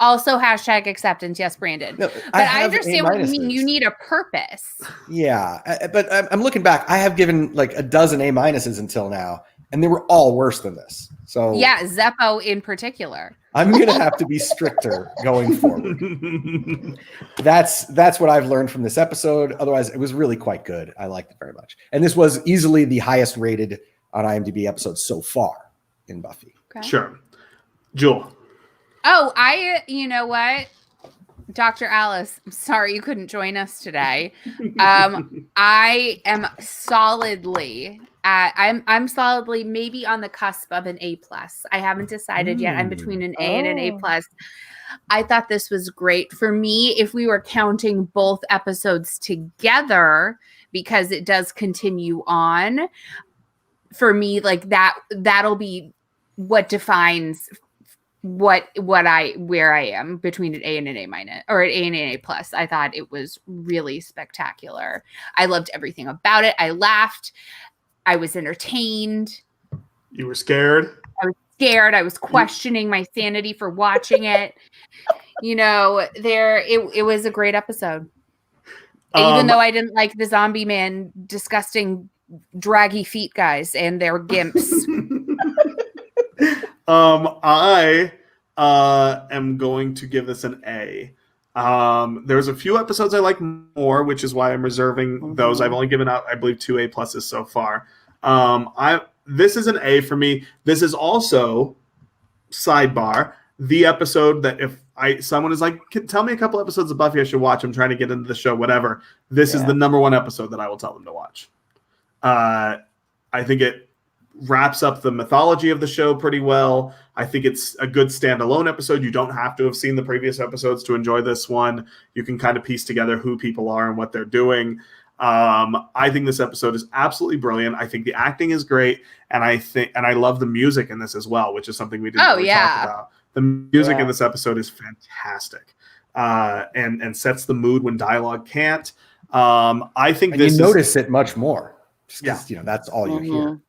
S3: Also, #acceptance. Yes, Brandon. No, but I understand what you mean. You need a purpose.
S4: Yeah, but I'm looking back. I have given like a dozen A- until now, and they were all worse than this. So
S3: yeah, Zeppo in particular.
S4: I'm going to have to be stricter going forward. That's what I've learned from this episode. Otherwise, it was really quite good. I liked it very much. And this was easily the highest rated on IMDb episode so far in Buffy.
S2: Okay. Sure. Jewel.
S3: Oh, you know what? Dr. Alice, I'm sorry you couldn't join us today. I am solidly I'm solidly maybe on the cusp of an A+. I haven't decided yet. I'm between an A and an A+. I thought this was great. For me, if we were counting both episodes together, because it does continue on, for me, like that'll be what defines where I am between an A and an A-, or an A and an A+. I thought it was really spectacular. I loved everything about it. I laughed. I was entertained.
S2: You were scared?
S3: I was scared. I was questioning my sanity for watching it. It was a great episode. Even though I didn't like the zombie man, disgusting, draggy feet guys and their gimps.
S2: I am going to give this an A. There's a few episodes I like more, which is why I'm reserving those. I've only given out, I believe, 2 A+ so far. This is an A for me. This is also, sidebar, the episode that if someone is like, tell me a couple episodes of Buffy I should watch, I'm trying to get into the show, whatever. This is the #1 episode that I will tell them to watch. I think it wraps up the mythology of the show pretty well. I think it's a good standalone episode. You don't have to have seen the previous episodes to enjoy this one. You can kind of piece together who people are and what they're doing. I think this episode is absolutely brilliant. I think the acting is great, and I love the music in this as well, which is something we didn't talk about. The music in this episode is fantastic, and sets the mood when dialogue can't. I think
S4: you notice it much more, just because that's all you hear.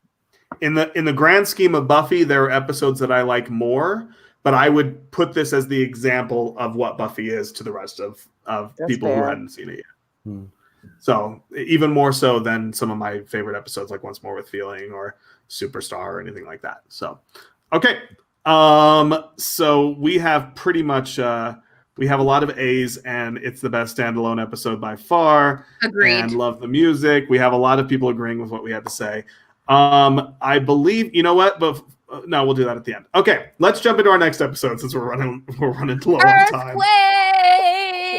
S2: In the grand scheme of Buffy, there are episodes that I like more, but I would put this as the example of what Buffy is to the rest of people who hadn't seen it yet. So even more so than some of my favorite episodes, like Once More with Feeling or Superstar or anything like that. So, okay. So we have pretty much, we have a lot of A's, and it's the best standalone episode by far.
S3: Agreed.
S2: And love the music. We have a lot of people agreeing with what we had to say. I believe, you know what? But No, we'll do that at the end. Okay, let's jump into our next episode since we're running low on time.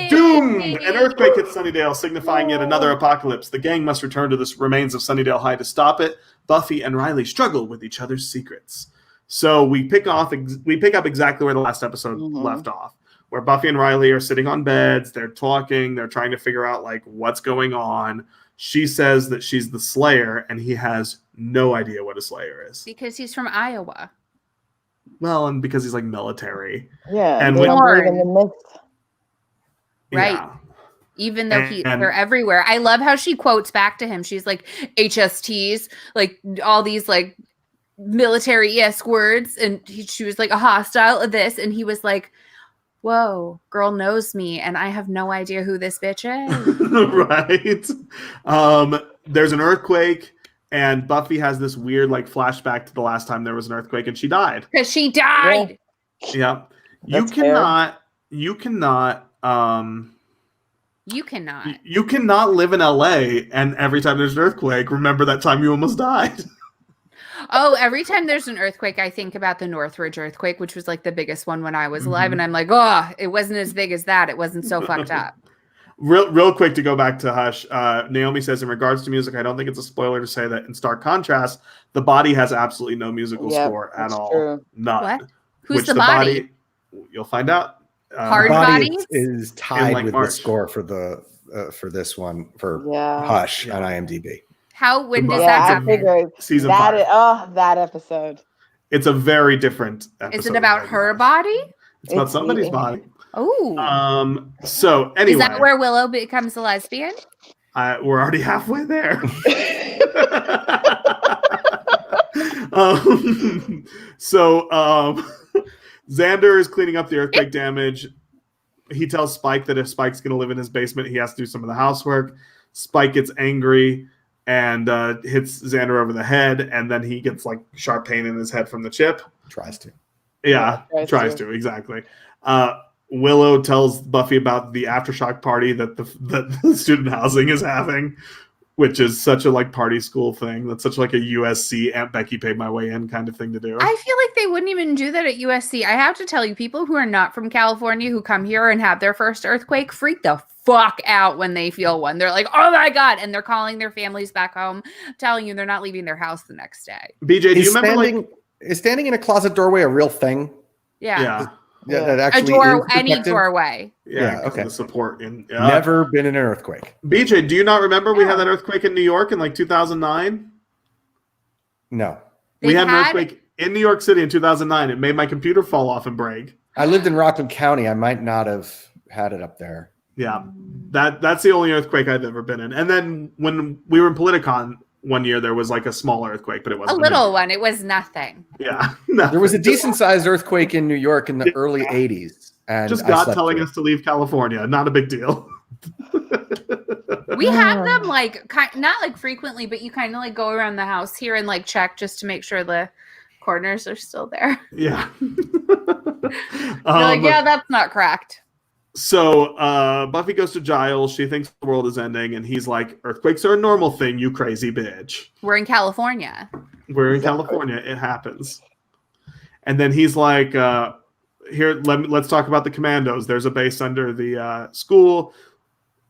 S2: Doom! An earthquake hits Sunnydale, signifying yet another apocalypse. The gang must return to the remains of Sunnydale High to stop it. Buffy and Riley struggle with each other's secrets. So we pick up exactly where the last episode left off, where Buffy and Riley are sitting on beds. They're talking. They're trying to figure out like what's going on. She says that she's the Slayer, and he has no idea what a Slayer is.
S3: Because he's from Iowa.
S2: Well, and because he's like military.
S5: Yeah,
S2: and
S5: they don't believe in the myth.
S3: Right.
S2: Yeah.
S3: Even though they're everywhere. I love how she quotes back to him. She's like, HSTs, like all these like military-esque words. And she was like, a hostile of this. And he was like, whoa, girl knows me, and I have no idea who this bitch
S2: Right.
S3: is.
S2: There's an earthquake, and Buffy has this weird like flashback to the last time there was an earthquake, and she died.
S3: Because she died.
S2: Yeah. You cannot live in LA and every time there's an earthquake, remember that time you almost died.
S3: Oh, every time there's an earthquake, I think about the Northridge earthquake, which was like the biggest one when I was alive. And I'm like, oh, it wasn't as big as that. It wasn't so fucked up.
S2: Real quick to go back to Hush. Naomi says, in regards to music, I don't think it's a spoiler to say that in stark contrast, The Body has absolutely no musical score at all.
S5: True.
S2: None.
S3: What? Who's The Body?
S2: You'll find out.
S3: Hard
S4: Body
S3: Bodies
S4: is tied
S2: like
S4: with
S2: March.
S4: the score for the for this one for Hush on IMDb.
S3: When does
S5: Yeah,
S3: that
S5: I
S3: happen?
S5: figured
S2: Season
S5: that
S2: 5.
S5: That episode.
S2: It's a very different episode.
S3: Is it about her body?
S2: It's about somebody's body.
S3: Oh.
S2: So anyway.
S3: Is that where Willow becomes a lesbian?
S2: We're already halfway there. Xander is cleaning up the earthquake damage. He tells Spike that if Spike's going to live in his basement, he has to do some of the housework. Spike gets angry and hits Xander over the head, and then he gets like sharp pain in his head from the chip.
S4: Tries to.
S2: Yeah, tries to, exactly. Willow tells Buffy about the aftershock party that the student housing is having, which is such a like party school thing. That's such like a USC Aunt Becky paid my way in kind of thing to do.
S3: I feel like they wouldn't even do that at USC. I have to tell you, people who are not from California who come here and have their first earthquake freak the fuck out when they feel one. They're like, oh my God. And they're calling their families back home, telling you they're not leaving their house the next day.
S2: BJ, do you remember
S4: is standing in a closet doorway a real thing?
S2: Yeah.
S4: That actually
S3: any doorway.
S2: Yeah,
S4: okay.
S2: The support in
S4: Never been in an earthquake.
S2: BJ, do you not remember we had that earthquake in New York in like 2009?
S4: No.
S2: We had an earthquake in New York City in 2009. It made my computer fall off and break.
S4: I lived in Rockland County. I might not have had it up there.
S2: Yeah. That's the only earthquake I've ever been in. And then when we were in Politicon one year, there was like a small earthquake, but it wasn't
S3: a little one. It was nothing.
S2: Yeah. Nothing.
S4: There was a decent sized earthquake in New York in the early 80s. And
S2: just God telling us to leave California. Not a big deal.
S3: We have them like not like frequently, but you kind of like go around the house here and like check just to make sure the corners are still there.
S2: Yeah.
S3: Like, yeah, that's not cracked.
S2: So Buffy goes to Giles. She thinks the world is ending, and he's like, earthquakes are a normal thing, you crazy bitch.
S3: We're in California.
S2: California. It happens. And then he's like, here, let's talk about the commandos. There's a base under the school,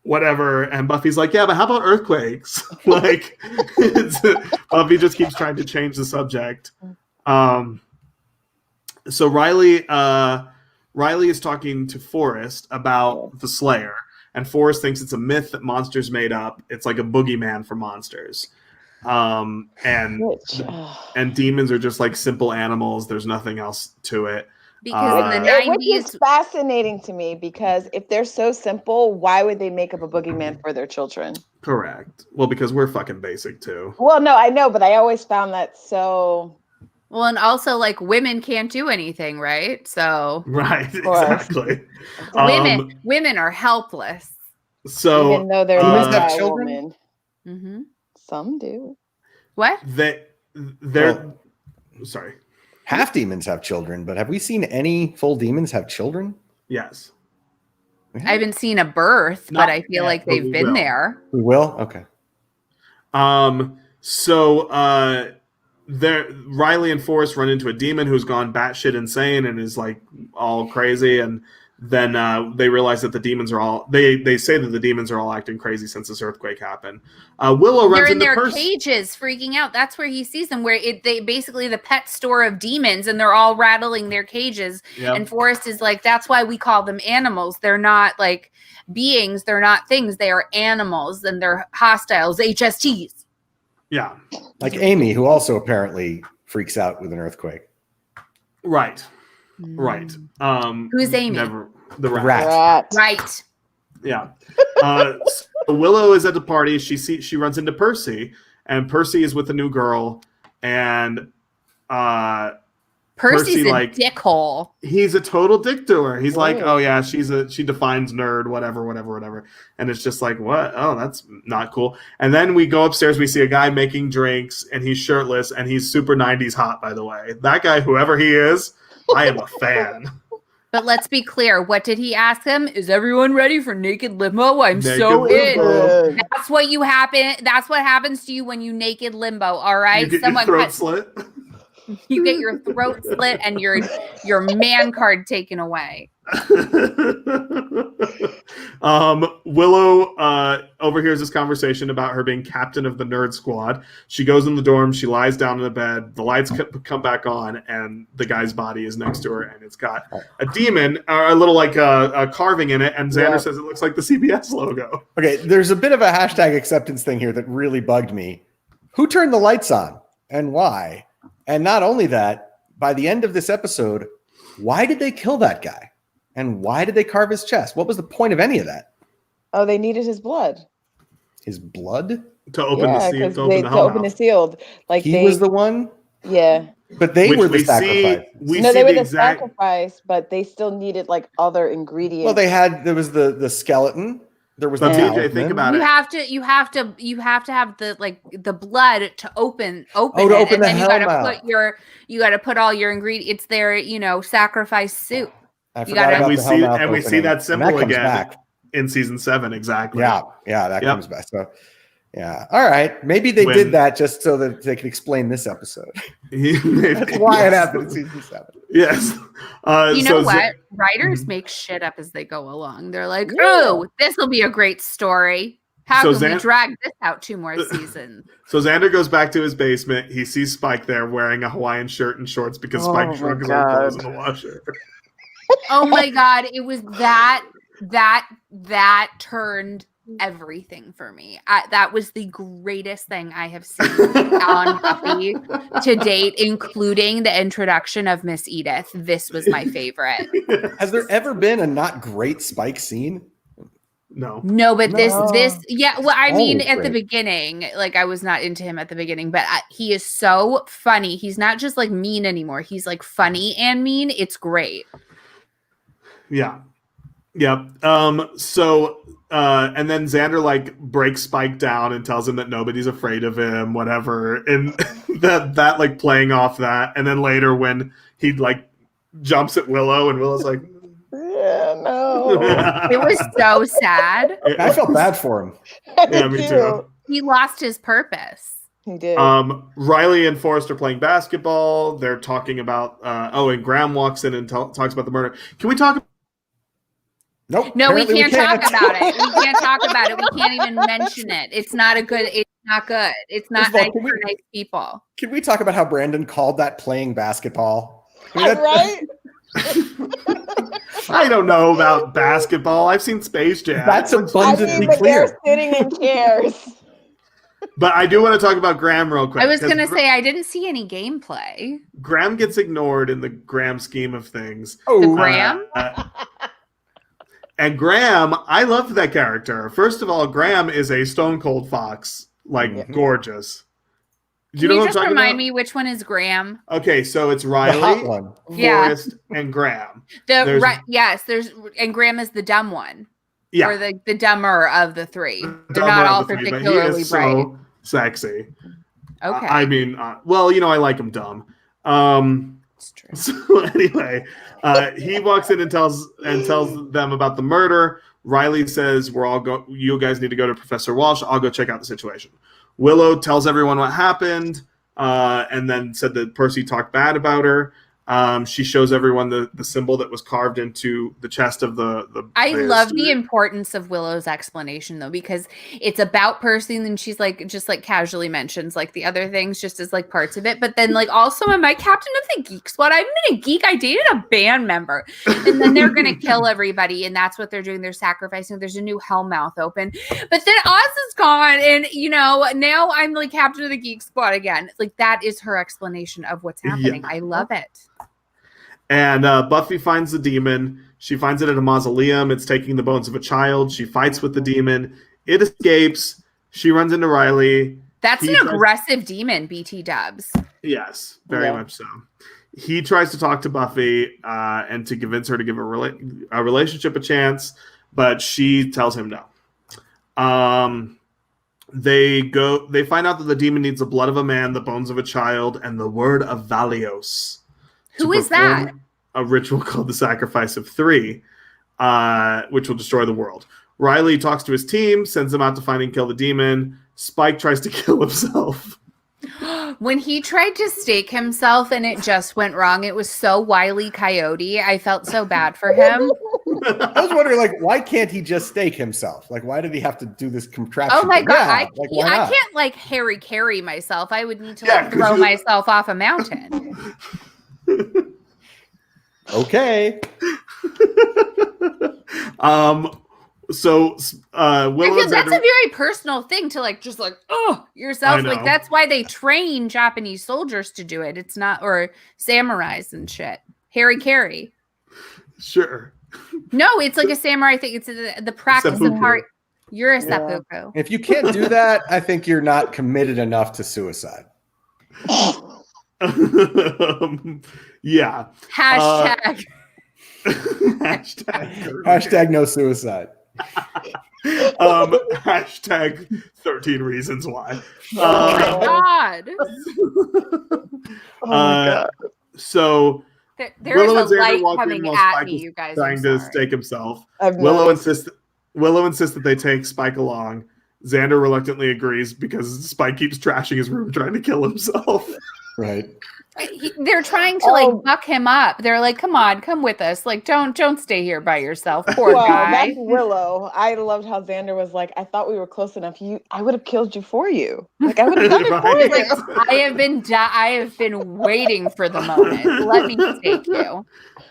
S2: whatever. And Buffy's like, yeah, but how about earthquakes? Like, Buffy just keeps trying to change the subject. So Riley is talking to Forrest about the Slayer, and Forrest thinks it's a myth that monsters made up. It's like a boogeyman for monsters. And demons are just like simple animals. There's nothing else to it.
S3: Because in the 90s...
S5: Which is fascinating to me, because if they're so simple, why would they make up a boogeyman for their children?
S2: Correct. Well, because we're fucking basic too.
S5: Well, no, I know, but I always found that so...
S3: Well, and also, like, women can't do anything, right? So...
S2: Right, exactly.
S3: Women are helpless.
S2: So...
S5: Even though they're
S4: have children?
S5: woman.
S3: Mm-hmm.
S5: Some do.
S3: What?
S2: They're... Sorry.
S4: Half demons have children, but have we seen any full demons have children?
S2: Yes.
S3: I haven't seen a birth, but I feel like they've been there.
S4: We will? Okay.
S2: So Riley and Forrest run into a demon who's gone batshit insane and is like all crazy, and then they realize that the demons are all they say that the demons are all acting crazy since this earthquake happened. Willow runs into
S3: their cages freaking out. That's where he sees them, where they basically the pet store of demons, and they're all rattling their cages. Yep. And Forrest is like, that's why we call them animals. They're not like beings, they're not things, they are animals, and they're hostiles, HSTs.
S2: Yeah.
S4: Like Amy, who also apparently freaks out with an earthquake.
S2: Right. Right.
S3: Who's Amy?
S2: The rat.
S3: Right.
S2: Yeah. So Willow is at the party. She runs into Percy, and Percy is with a new girl, and
S3: Percy's a dickhole.
S2: He's a total dick to her. He's like, oh yeah, she defines nerd, whatever. And it's just like, what? Oh, that's not cool. And then we go upstairs, we see a guy making drinks, and he's shirtless, and he's super 90s hot, by the way. That guy, whoever he is, I am a fan.
S3: But let's be clear. What did he ask him? Is everyone ready for naked limbo? I'm so in. That's what That's what happens to you when you naked limbo. All right.
S2: You get your throat slit.
S3: You get your throat slit and your man card taken away.
S2: Willow overhears this conversation about her being captain of the nerd squad. She goes in the dorm, she lies down in the bed, the lights come back on, and the guy's body is next to her, and it's got a demon, a little like a carving in it, and Xander says it looks like the CBS logo.
S4: Okay, there's a bit of a hashtag acceptance thing here that really bugged me. Who turned the lights on and why? And not only that, by the end of this episode, why did they kill that guy? And why did they carve his chest? What was the point of any of that?
S5: Oh, they needed his blood.
S4: His blood?
S2: To open the seal.
S5: To open the seal. Like
S4: he was the one?
S5: Yeah.
S4: But they were the sacrifice.
S5: They were the sacrifice, but they still needed like other ingredients.
S4: Well, there was the skeleton. There was
S2: TJ, think about it.
S3: You have to have the blood to open
S4: to
S3: it,
S4: open
S3: and
S4: the
S3: then
S4: hell
S3: you got to put all your ingredients. It's their sacrifice soup.
S2: And we see that symbol again in season 7. Exactly.
S4: Yeah, that comes back. So, yeah. All right. Maybe they did that just so that they could explain this episode. That's why it happened in season 7.
S2: Yes.
S3: You know what? Writers make shit up as they go along. They're like, oh, this will be a great story. How can we drag this out 2 more seasons?
S2: So Xander goes back to his basement. He sees Spike there wearing a Hawaiian shirt and shorts because Spike shrunk his own clothes in the washer.
S3: Oh my God. It was that turned everything for me. That was the greatest thing I have seen on Buffy to date, including the introduction of Miss Edith. This was my favorite.
S4: Has there ever been a not great Spike scene?
S2: No,
S3: but this, yeah. Well, I mean, at the beginning, like I was not into him at the beginning, but he is so funny. He's not just like mean anymore. He's like funny and mean. It's great.
S2: Yeah. Yep. So and then Xander like breaks Spike down and tells him that nobody's afraid of him, whatever. And that like playing off that. And then later when he like jumps at Willow and Willow's like,
S5: yeah, no.
S3: It was so sad.
S4: I felt bad for him.
S2: Yeah, me too.
S3: He lost his purpose.
S5: He did.
S2: Riley and Forrest are playing basketball. They're talking about and Graham walks in and talks about the murder. Can we talk?
S4: Nope.
S3: No, we can't talk about it. We can't talk about it. We can't even mention it. It's not good. It's not nice for nice people.
S4: Can we talk about how Brandon called that playing basketball?
S5: Right?
S2: I don't know about basketball. I've seen Space Jam.
S4: That's abundantly clear.
S5: They're sitting in chairs.
S2: But I do want to talk about Graham real quick.
S3: I was going to say I didn't see any gameplay.
S2: Graham gets ignored in the Graham scheme of things.
S3: Oh, the Graham?
S2: And Graham, I loved that character. First of all, Graham is a stone cold fox, like gorgeous.
S3: Can you just remind me which one is Graham?
S2: Okay, so it's Riley, Forrest, and Graham.
S3: And Graham is the dumb one.
S2: Yeah.
S3: Or the dumber of the 3. They're not all particularly
S2: he is
S3: bright.
S2: So sexy.
S3: Okay.
S2: I mean, I like him dumb.
S3: It's true.
S2: So anyway, he walks in and tells them about the murder. Riley says, you guys need to go to Professor Walsh. I'll go check out the situation. Willow tells everyone what happened. and then said that Percy talked bad about her. She shows everyone the symbol that was carved into the chest of the
S3: I love the importance of Willow's explanation, though, because it's about Percy, and then she's like, just like casually mentions like the other things just as like parts of it. But then like also, am I captain of the Geek Squad? I'm in a geek. I dated a band member, and then they're gonna kill everybody, and that's what they're doing. They're sacrificing. There's a new Hellmouth open, but then Oz is gone, and now I'm like captain of the Geek Squad again. Like that is her explanation of what's happening. I love it.
S2: And Buffy finds the demon. She finds it at a mausoleum. It's taking the bones of a child. She fights with the demon. It escapes. She runs into Riley.
S3: That's an aggressive demon, BT dubs.
S2: Yes, very much so. He tries to talk to Buffy and to convince her to give a relationship a chance, but she tells him no. They find out that the demon needs the blood of a man, the bones of a child, and the word of Valios.
S3: Who is that?
S2: A ritual called the Sacrifice of Three, which will destroy the world. Riley talks to his team, sends them out to find and kill the demon. Spike tries to kill himself.
S3: When he tried to stake himself and it just went wrong, it was so Wile E. Coyote. I felt so bad for him.
S4: I was wondering, like, why can't he just stake himself? Like, why did he have to do this contraption?
S3: Oh my God. I can't like Harry carry myself. I would need to throw myself off a mountain.
S4: Okay.
S2: So Willow,
S3: that's a very personal thing to like just like yourself. Like that's why they train Japanese soldiers to do it. It's not, or samurais and shit. Harry carry.
S2: Sure.
S3: No, it's like a samurai thing. It's the practice of heart. You're a seppuku.
S4: If you can't do that, I think you're not committed enough to suicide.
S2: Yeah.
S3: Hashtag.
S4: Hashtag no suicide.
S2: Hashtag 13 reasons why.
S3: Oh my God.
S5: Oh my God.
S2: So
S3: there is a light coming at me, you guys.
S2: Trying to stake himself. Willow insists that they take Spike along. Xander reluctantly agrees because Spike keeps trashing his room trying to kill himself.
S4: Right.
S3: They're trying to like buck him up. They're like, "Come on, come with us. Like, don't stay here by yourself." Poor guy.
S5: That's Willow. I loved how Xander was like, "I thought we were close enough. I would have killed you for you. Like, I would have done it for you."
S3: Like, I have been waiting for the moment. Let me take you.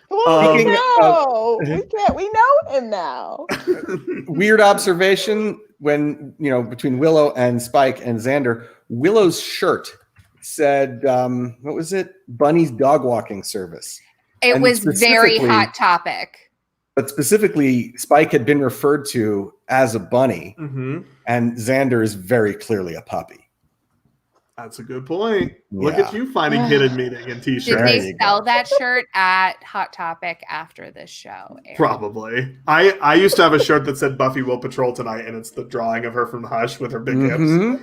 S5: Well, we know him now.
S4: Weird observation when between Willow and Spike and Xander. Willow's shirt said, what was it? Bunny's dog walking service.
S3: It was very Hot Topic.
S4: But specifically, Spike had been referred to as a bunny, and Xander is very clearly a puppy.
S2: That's a good point. Yeah. Look at you finding hidden meaning in t-shirts.
S3: Did they sell that shirt at Hot Topic after this show aired?
S2: Probably. I used to have a shirt that said Buffy will patrol tonight, and it's the drawing of her from Hush with her big hips.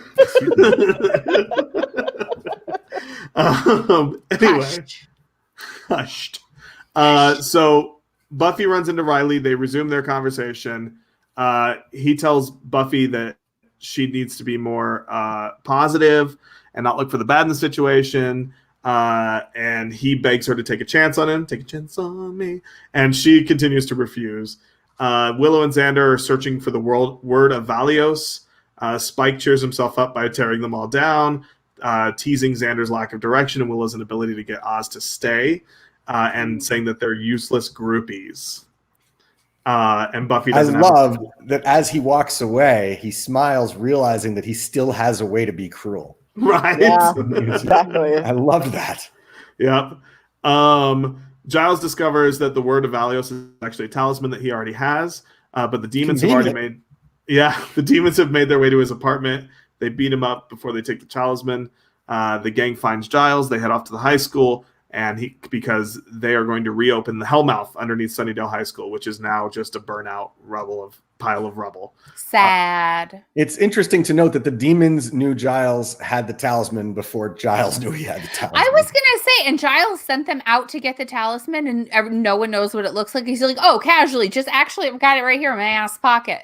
S2: Anyway. Hushed. So Buffy runs into Riley. They resume their conversation. He tells Buffy that she needs to be more positive and not look for the bad in the situation. And he begs her to take a chance on him. Take a chance on me. And she continues to refuse. Willow and Xander are searching for the word of Valios. Spike cheers himself up by tearing them all down, teasing Xander's lack of direction and Willow's inability to get Oz to stay, and saying that they're useless groupies. And Buffy doesn't.
S4: I love that as he walks away, he smiles, realizing that he still has a way to be cruel.
S2: Right.
S5: Yeah, exactly.
S4: I love that.
S2: Yep. Giles discovers that the word of Valios is actually a talisman that he already has, but the demons have already made. Yeah, the demons have made their way to his apartment. They beat him up before they take the talisman. The gang finds Giles. They head off to the high school, and because they are going to reopen the Hellmouth underneath Sunnydale High School, which is now just a burnout pile of rubble.
S3: Sad.
S4: It's interesting to note that the demons knew Giles had the talisman before Giles knew he had the talisman.
S3: I was gonna say, and Giles sent them out to get the talisman, and no one knows what it looks like. He's like, "Oh, casually, just actually, I've got it right here in my ass pocket."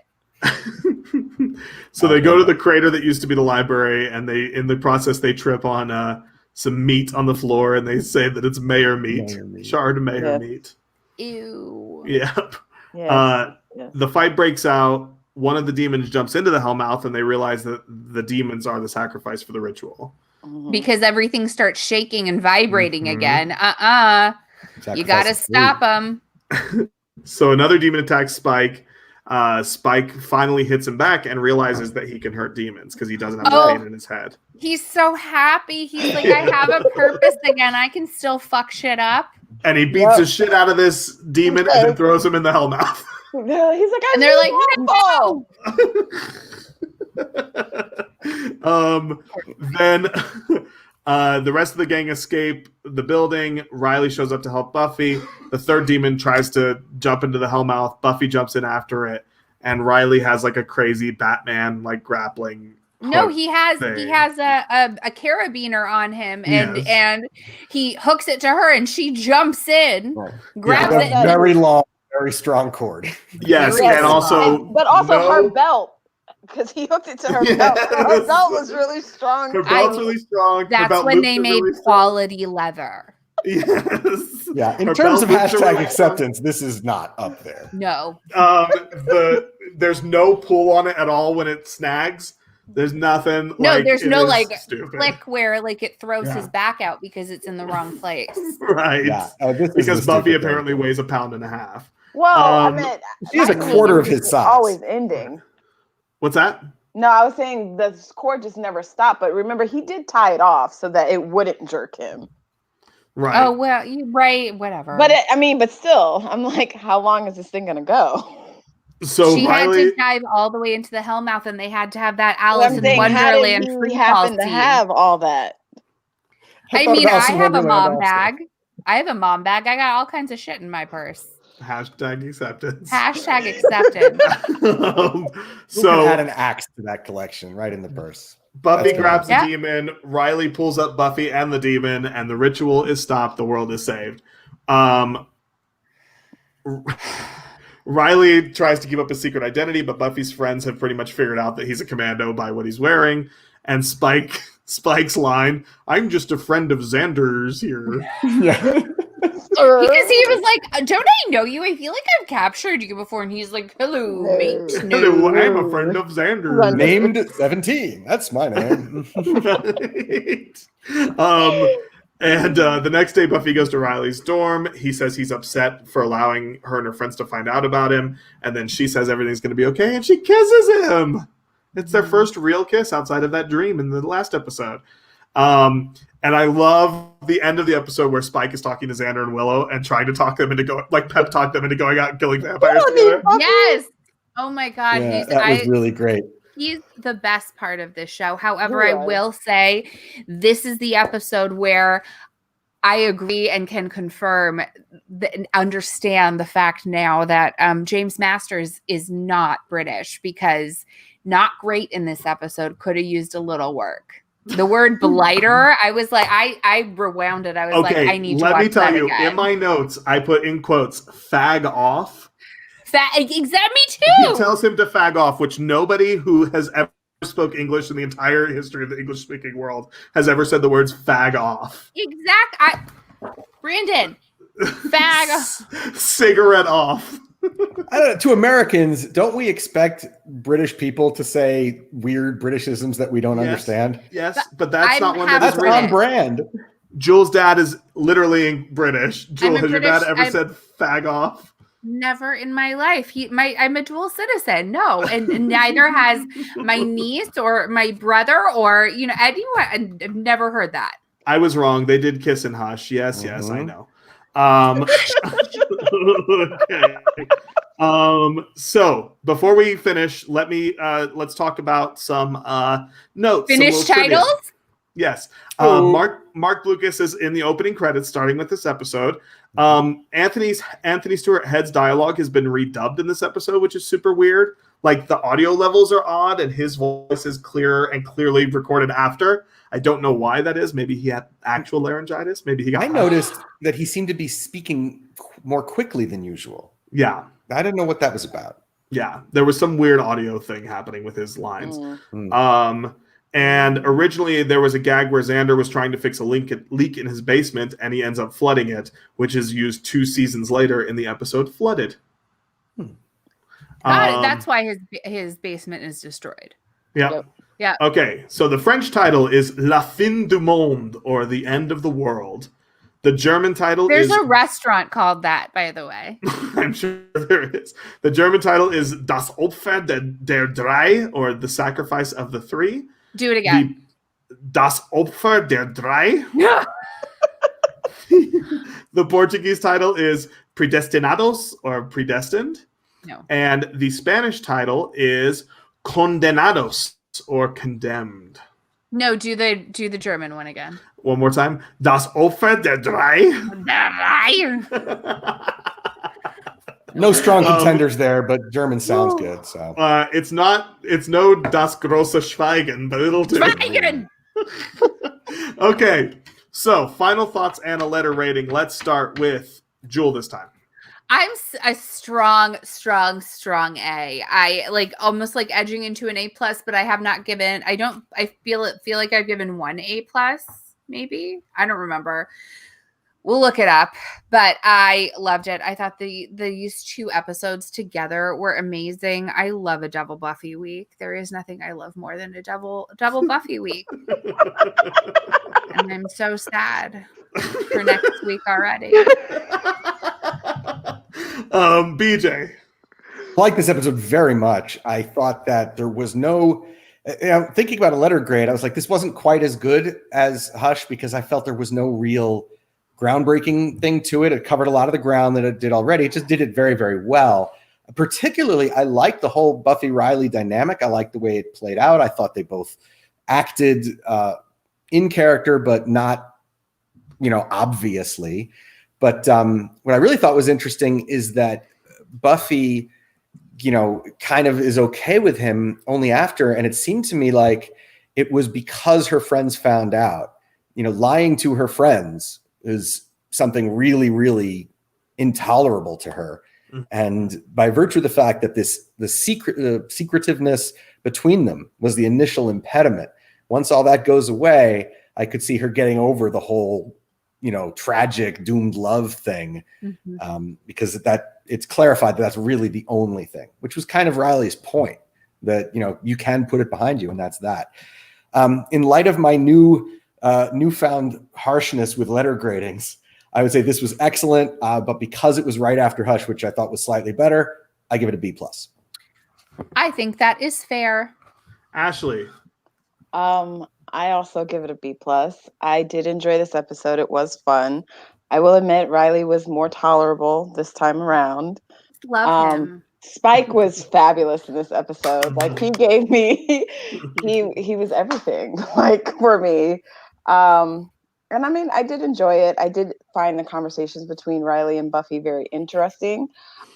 S2: So they go to the crater that used to be the library, and in the process they trip on some meat on the floor, and they say that it's mayor meat. Charred mayor meat.
S3: Ew.
S2: Yep.
S5: Yes.
S2: The fight breaks out. One of the demons jumps into the Hellmouth, and they realize that the demons are the sacrifice for the ritual.
S3: Because everything starts shaking and vibrating again. You got to stop them.
S2: So another demon attacks Spike. Spike finally hits him back and realizes that he can hurt demons because he doesn't have the pain in his head.
S3: He's so happy. He's like, I have a purpose again. I can still fuck shit up.
S2: And he beats the shit out of this demon and then throws him in the Hellmouth.
S5: He's like,
S3: and they're like, no.
S2: Then the rest of the gang escape the building. Riley shows up to help Buffy. The third demon tries to jump into the Hellmouth. Buffy jumps in after it, and Riley has like a crazy Batman like grappling.
S3: No, he has a carabiner on him, and he hooks it to her, and she jumps in, grabs it.
S4: Very long, very strong cord.
S2: Yes, and also
S5: her belt. Because he hooked it to her belt. Her belt was really strong.
S2: Her belt's really strong.
S3: That's when they made quality leather.
S2: Yes.
S4: Yeah. In terms of hashtag acceptance, this is not up there.
S3: No.
S2: There's no pull on it at all when it snags. There's nothing.
S3: No, there's no
S2: stupid.
S3: flick where like it throws his back out because it's in the wrong place.
S2: Right.
S4: Yeah.
S2: Because Buffy apparently weighs 1.5 pounds.
S5: Well, I mean,
S4: he's a quarter of his size.
S5: Always ending.
S2: What's that?
S5: No, I was saying the cord just never stopped. But remember, he did tie it off so that it wouldn't jerk him.
S2: Right.
S3: Oh, well, right. Whatever.
S5: But but still, I'm like, how long is this thing going to go?
S2: So
S3: she
S2: Riley
S3: had to dive all the way into the Hellmouth, and they had to have that Alice in Wonderland free
S5: happen to have all that.
S3: I mean, I have a mom bag. I got all kinds of shit in my purse.
S2: Hashtag acceptance.
S3: Hashtag acceptance.
S4: So add an axe to that collection, right in the purse.
S2: Buffy grabs the demon. Riley pulls up Buffy and the demon, and the ritual is stopped. The world is saved. Riley tries to keep up his secret identity, but Buffy's friends have pretty much figured out that he's a commando by what he's wearing. And Spike's line, "I'm just a friend of Xander's here."
S4: Yeah.
S3: Because he was like, don't I know you? I feel like I've captured you before. And he's like, hello, mate. No.
S2: Hello, I'm a friend of Xander.
S4: Named 17. That's my name.
S2: And the next day, Buffy goes to Riley's dorm. He says he's upset for allowing her and her friends to find out about him. And then she says everything's going to be okay. And she kisses him. It's their first real kiss outside of that dream in the last episode. And I love the end of the episode where Spike is talking to Xander and Willow and trying to talk them into pep talk them into going out and killing vampires together.
S3: Yes. Oh my God.
S4: Yeah, that was really great.
S3: He's the best part of this show. However, I will say this is the episode where I agree and can confirm and understand the fact now that James Masters is not British, because not great in this episode, could have used a little work. The word blighter, I was like, I rewound it. I was like, I need to watch that again. Let me tell you,
S2: in my notes, I put in quotes, "fag off."
S3: Exactly, me too.
S2: He tells him to fag off, which nobody who has ever spoke English in the entire history of the English-speaking world has ever said the words "fag off."
S3: Brandon, fag off.
S2: Cigarette off.
S4: I don't know, to Americans, don't we expect British people to say weird Britishisms that we don't understand?
S2: Yes, but that's not one that is
S4: on brand.
S2: Jules' dad is literally British. Jules, has your dad ever said "fag off"?
S3: Never in my life. I'm a dual citizen. No, and neither has my niece or my brother or anyone. I've never heard that.
S2: I was wrong. They did kiss and hush. Yes, yes, I know. Okay. So before we finish, let's talk about some notes.
S3: Finished titles?
S2: Trivia. Yes. Mark Lucas is in the opening credits, starting with this episode. Anthony Stewart Head's dialogue has been redubbed in this episode, which is super weird. Like, the audio levels are odd, and his voice is clearer and clearly recorded after. I don't know why that is. Maybe he had actual laryngitis. Maybe he got.
S4: I noticed that he seemed to be speaking more quickly than usual.
S2: Yeah.
S4: I didn't know what that was about.
S2: Yeah, there was some weird audio thing happening with his lines. And originally there was a gag where Xander was trying to fix a leak in his basement, and he ends up flooding it, which is used 2 seasons later in the episode Flooded.
S3: That's why his basement is destroyed.
S2: Yeah.
S3: Yeah.
S2: Okay, so the French title is La Fin du Monde, or The End of the World. The German title
S3: There's a restaurant called that, by the way.
S2: I'm sure there is. The German title is Das Opfer der Drei, or The Sacrifice of the Three.
S3: Do it again.
S2: Das Opfer der Drei. The Portuguese title is Predestinados, or Predestined.
S3: No.
S2: And the Spanish title is Condenados, or Condemned.
S3: No, do the German one again.
S2: One more time. Das Opfer der Drei.
S4: No strong contenders there, but German sounds good. So
S2: it's no Das große Schweigen, but it'll do.
S3: Schweigen!
S2: Okay, so final thoughts and a letter rating. Let's start with Jewel this time.
S3: I'm a strong A. I almost edging into an A+, but I have not given. I feel like I've given 1 A+, maybe. I don't remember. We'll look it up, but I loved it. I thought these 2 episodes together were amazing. I love a double Buffy week. There is nothing I love more than a double Buffy week. And I'm so sad for next week already.
S2: BJ.
S4: I like this episode very much. I thought that there was no, thinking about a letter grade, I was like, this wasn't quite as good as Hush because I felt there was no real groundbreaking thing to it. It covered a lot of the ground that it did already. It just did it very, very well. Particularly, I liked the whole Buffy Riley dynamic. I liked the way it played out. I thought they both acted in character, but not, obviously. But what I really thought was interesting is that Buffy, kind of is okay with him only after. And it seemed to me like it was because her friends found out. Lying to her friends is something really, really intolerable to her. And by virtue of the fact that the secretiveness between them was the initial impediment, once all that goes away, I could see her getting over the whole tragic doomed love thing, because it's clarified that that's really the only thing, which was kind of Riley's point, that you can put it behind you, and that's that. In light of my newfound harshness with letter gradings, I would say this was excellent, but because it was right after Hush, which I thought was slightly better, I give it a B+.
S3: I think that is fair.
S2: Ashley.
S5: I also give it a B+. I did enjoy this episode. It was fun. I will admit Riley was more tolerable this time around.
S3: Love him.
S5: Spike was fabulous in this episode. He gave me, he was everything for me. And I mean, I did enjoy it. I did find the conversations between Riley and Buffy very interesting.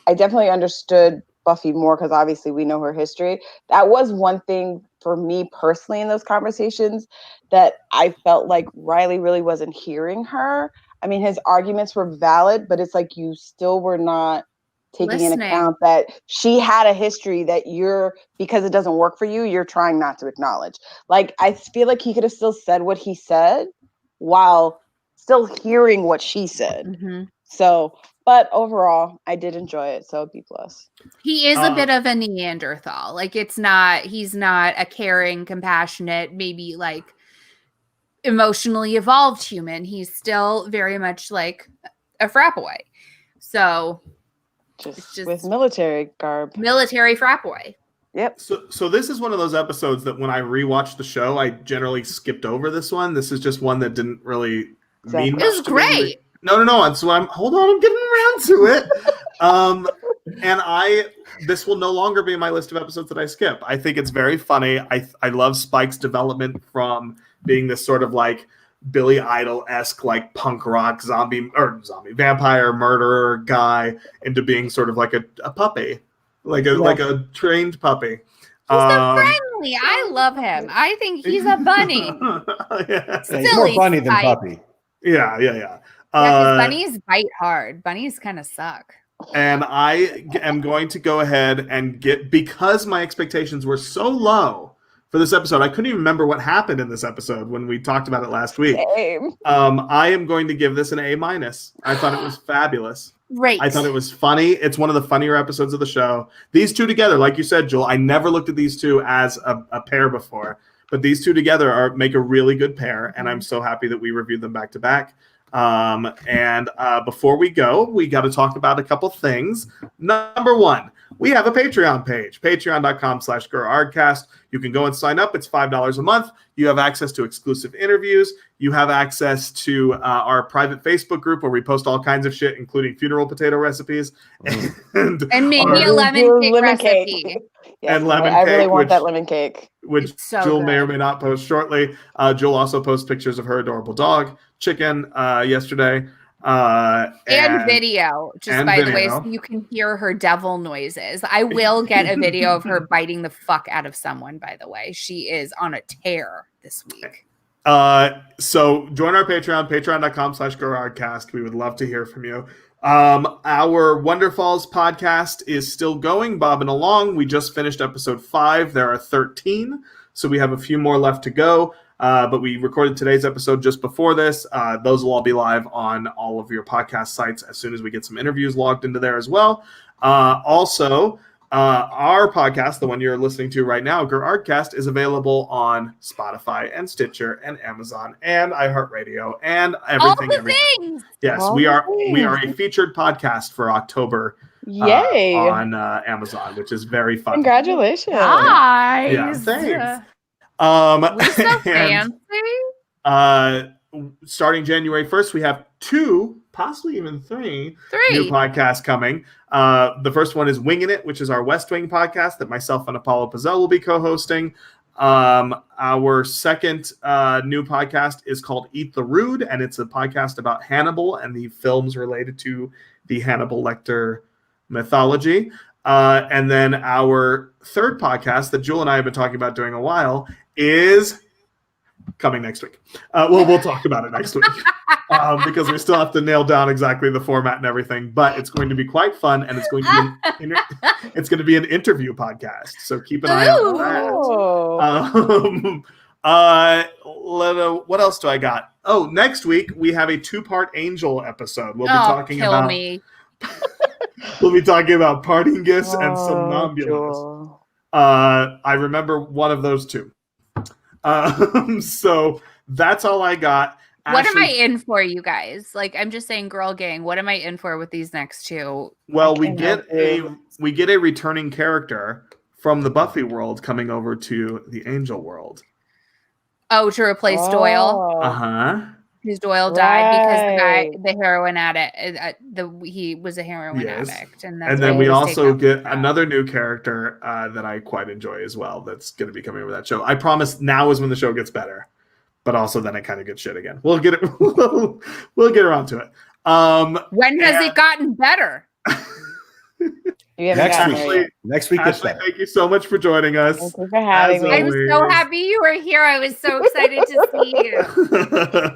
S5: I definitely understood Buffy more because obviously we know her history. That was one thing for me personally in those conversations that I felt like Riley really wasn't hearing her. I mean, his arguments were valid, but it's like you still were not taking in account that she had a history that because it doesn't work for you, you're trying not to acknowledge. I feel like he could have still said what he said while still hearing what she said. Mm-hmm. So, but overall, I did enjoy it. So B+.
S3: He is a bit of a Neanderthal. He's not a caring, compassionate, maybe emotionally evolved human. He's still very much like a frat boy. So
S5: just with military garb.
S3: Military frat boy.
S5: Yep.
S2: So this is one of those episodes that when I rewatched the show, I generally skipped over this one. This is just one that didn't really mean much.
S3: It was great.
S2: No. So hold on, I'm getting around to it. And this will no longer be in my list of episodes that I skip. I think it's very funny. I love Spike's development from being this sort of Billy Idol-esque punk rock zombie vampire murderer guy into being sort of a puppy. Like a trained puppy.
S3: He's so friendly. I love him. I think he's a bunny.
S2: Yeah.
S4: He's more bunny than puppy.
S2: Yeah.
S3: Yeah, because bunnies bite hard. Bunnies kind of suck.
S2: And I am going to go ahead and because my expectations were so low for this episode, I couldn't even remember what happened in this episode when we talked about it last week.
S5: Same.
S2: I am going to give this an A-. I thought it was fabulous.
S3: Right.
S2: I thought it was funny. It's one of the funnier episodes of the show. These two together, like you said, Joel, I never looked at these two as a pair before, but these two together make a really good pair, and I'm so happy that we reviewed them back to back. And before we go, we got to talk about a couple things. Number one, we have a Patreon page, patreon.com/GrrArghCast. You can go and sign up. It's $5 a month. You have access to exclusive interviews. You have access to our private Facebook group where we post all kinds of shit, including funeral potato recipes. And
S3: maybe a lemon cake.
S5: Yes,
S2: and lemon
S5: I
S2: cake.
S5: really want that lemon cake.
S2: Which
S3: so
S2: Jewel
S3: good.
S2: may or may not post shortly. Jewel also posts pictures of her adorable dog, Chicken, yesterday.
S3: And video, by the way, so you can hear her devil noises. I will get a video of her biting the fuck out of someone, by the way. She is on a tear this week.
S2: So join our Patreon, patreon.com/GrrArghCast. We would love to hear from you. Our Wonderfalls podcast is still going, bobbing along. We just finished episode 5. There are 13, so we have a few more left to go. But we recorded today's episode just before this. Those will all be live on all of your podcast sites as soon as we get some interviews logged into there as well. Also, our podcast, the one you're listening to right now, GrrArghCast, is available on Spotify and Stitcher and Amazon and iHeartRadio and everything.
S3: Things.
S2: Yes, we are a featured podcast for October.
S5: Yay!
S2: On Amazon, which is very fun.
S5: Congratulations!
S3: Nice.
S2: Yeah, thanks.
S3: We're so fancy.
S2: Starting January 1st, we have 2, possibly even 3 new podcasts coming. The first one is Winging It, which is our West Wing podcast that myself and Apollo Pizzell will be co-hosting. Our second new podcast is called Eat the Rude, and it's a podcast about Hannibal and the films related to the Hannibal Lecter mythology. And then our third podcast that Jewel and I have been talking about doing a while is coming next week. We'll talk about it next week because we still have to nail down exactly the format and everything. But it's going to be quite fun, and it's going to be an interview podcast. So keep an eye out for that. What else do I got? Oh, next week we have a 2-part Angel episode. We'll be talking about. Me. We'll be talking about parting gifts and somnambulance. I remember one of those 2. So that's all I got.
S3: What am I in for, you guys? Like, I'm just saying, girl gang, what am I in for with these next 2?
S2: Well, we get a returning character from the Buffy world coming over to the Angel world.
S3: Oh, to replace Doyle?
S2: Uh-huh.
S3: Because Doyle died because the heroin addict, he was a heroin addict. And
S2: then we also get another new character that I quite enjoy as well that's going to be coming over that show. I promise now is when the show gets better, but also then it kind of gets shit again. We'll get it. We'll get around to it.
S3: When has it gotten better?
S4: Next week.
S2: Ashley, thank you so much for joining us.
S5: Thank you for having me.
S3: I'm so happy you were here. I was so excited to see you.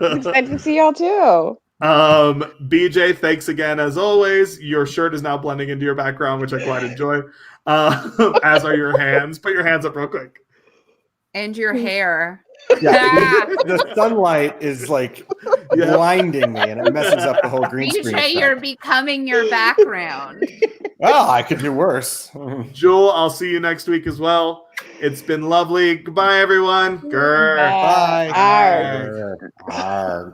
S5: I'm excited to see y'all too.
S2: BJ, thanks again as always. Your shirt is now blending into your background, which I quite enjoy. As are your hands. Put your hands up real quick.
S3: And your hair.
S4: Yeah, the sunlight is like blinding me, and it messes up the whole green screen.
S3: BJ, you're becoming your background.
S4: Well, I could do worse.
S2: Jewel, I'll see you next week as well. It's been lovely. Goodbye, everyone. Grrr.
S5: Bye.
S4: Bye.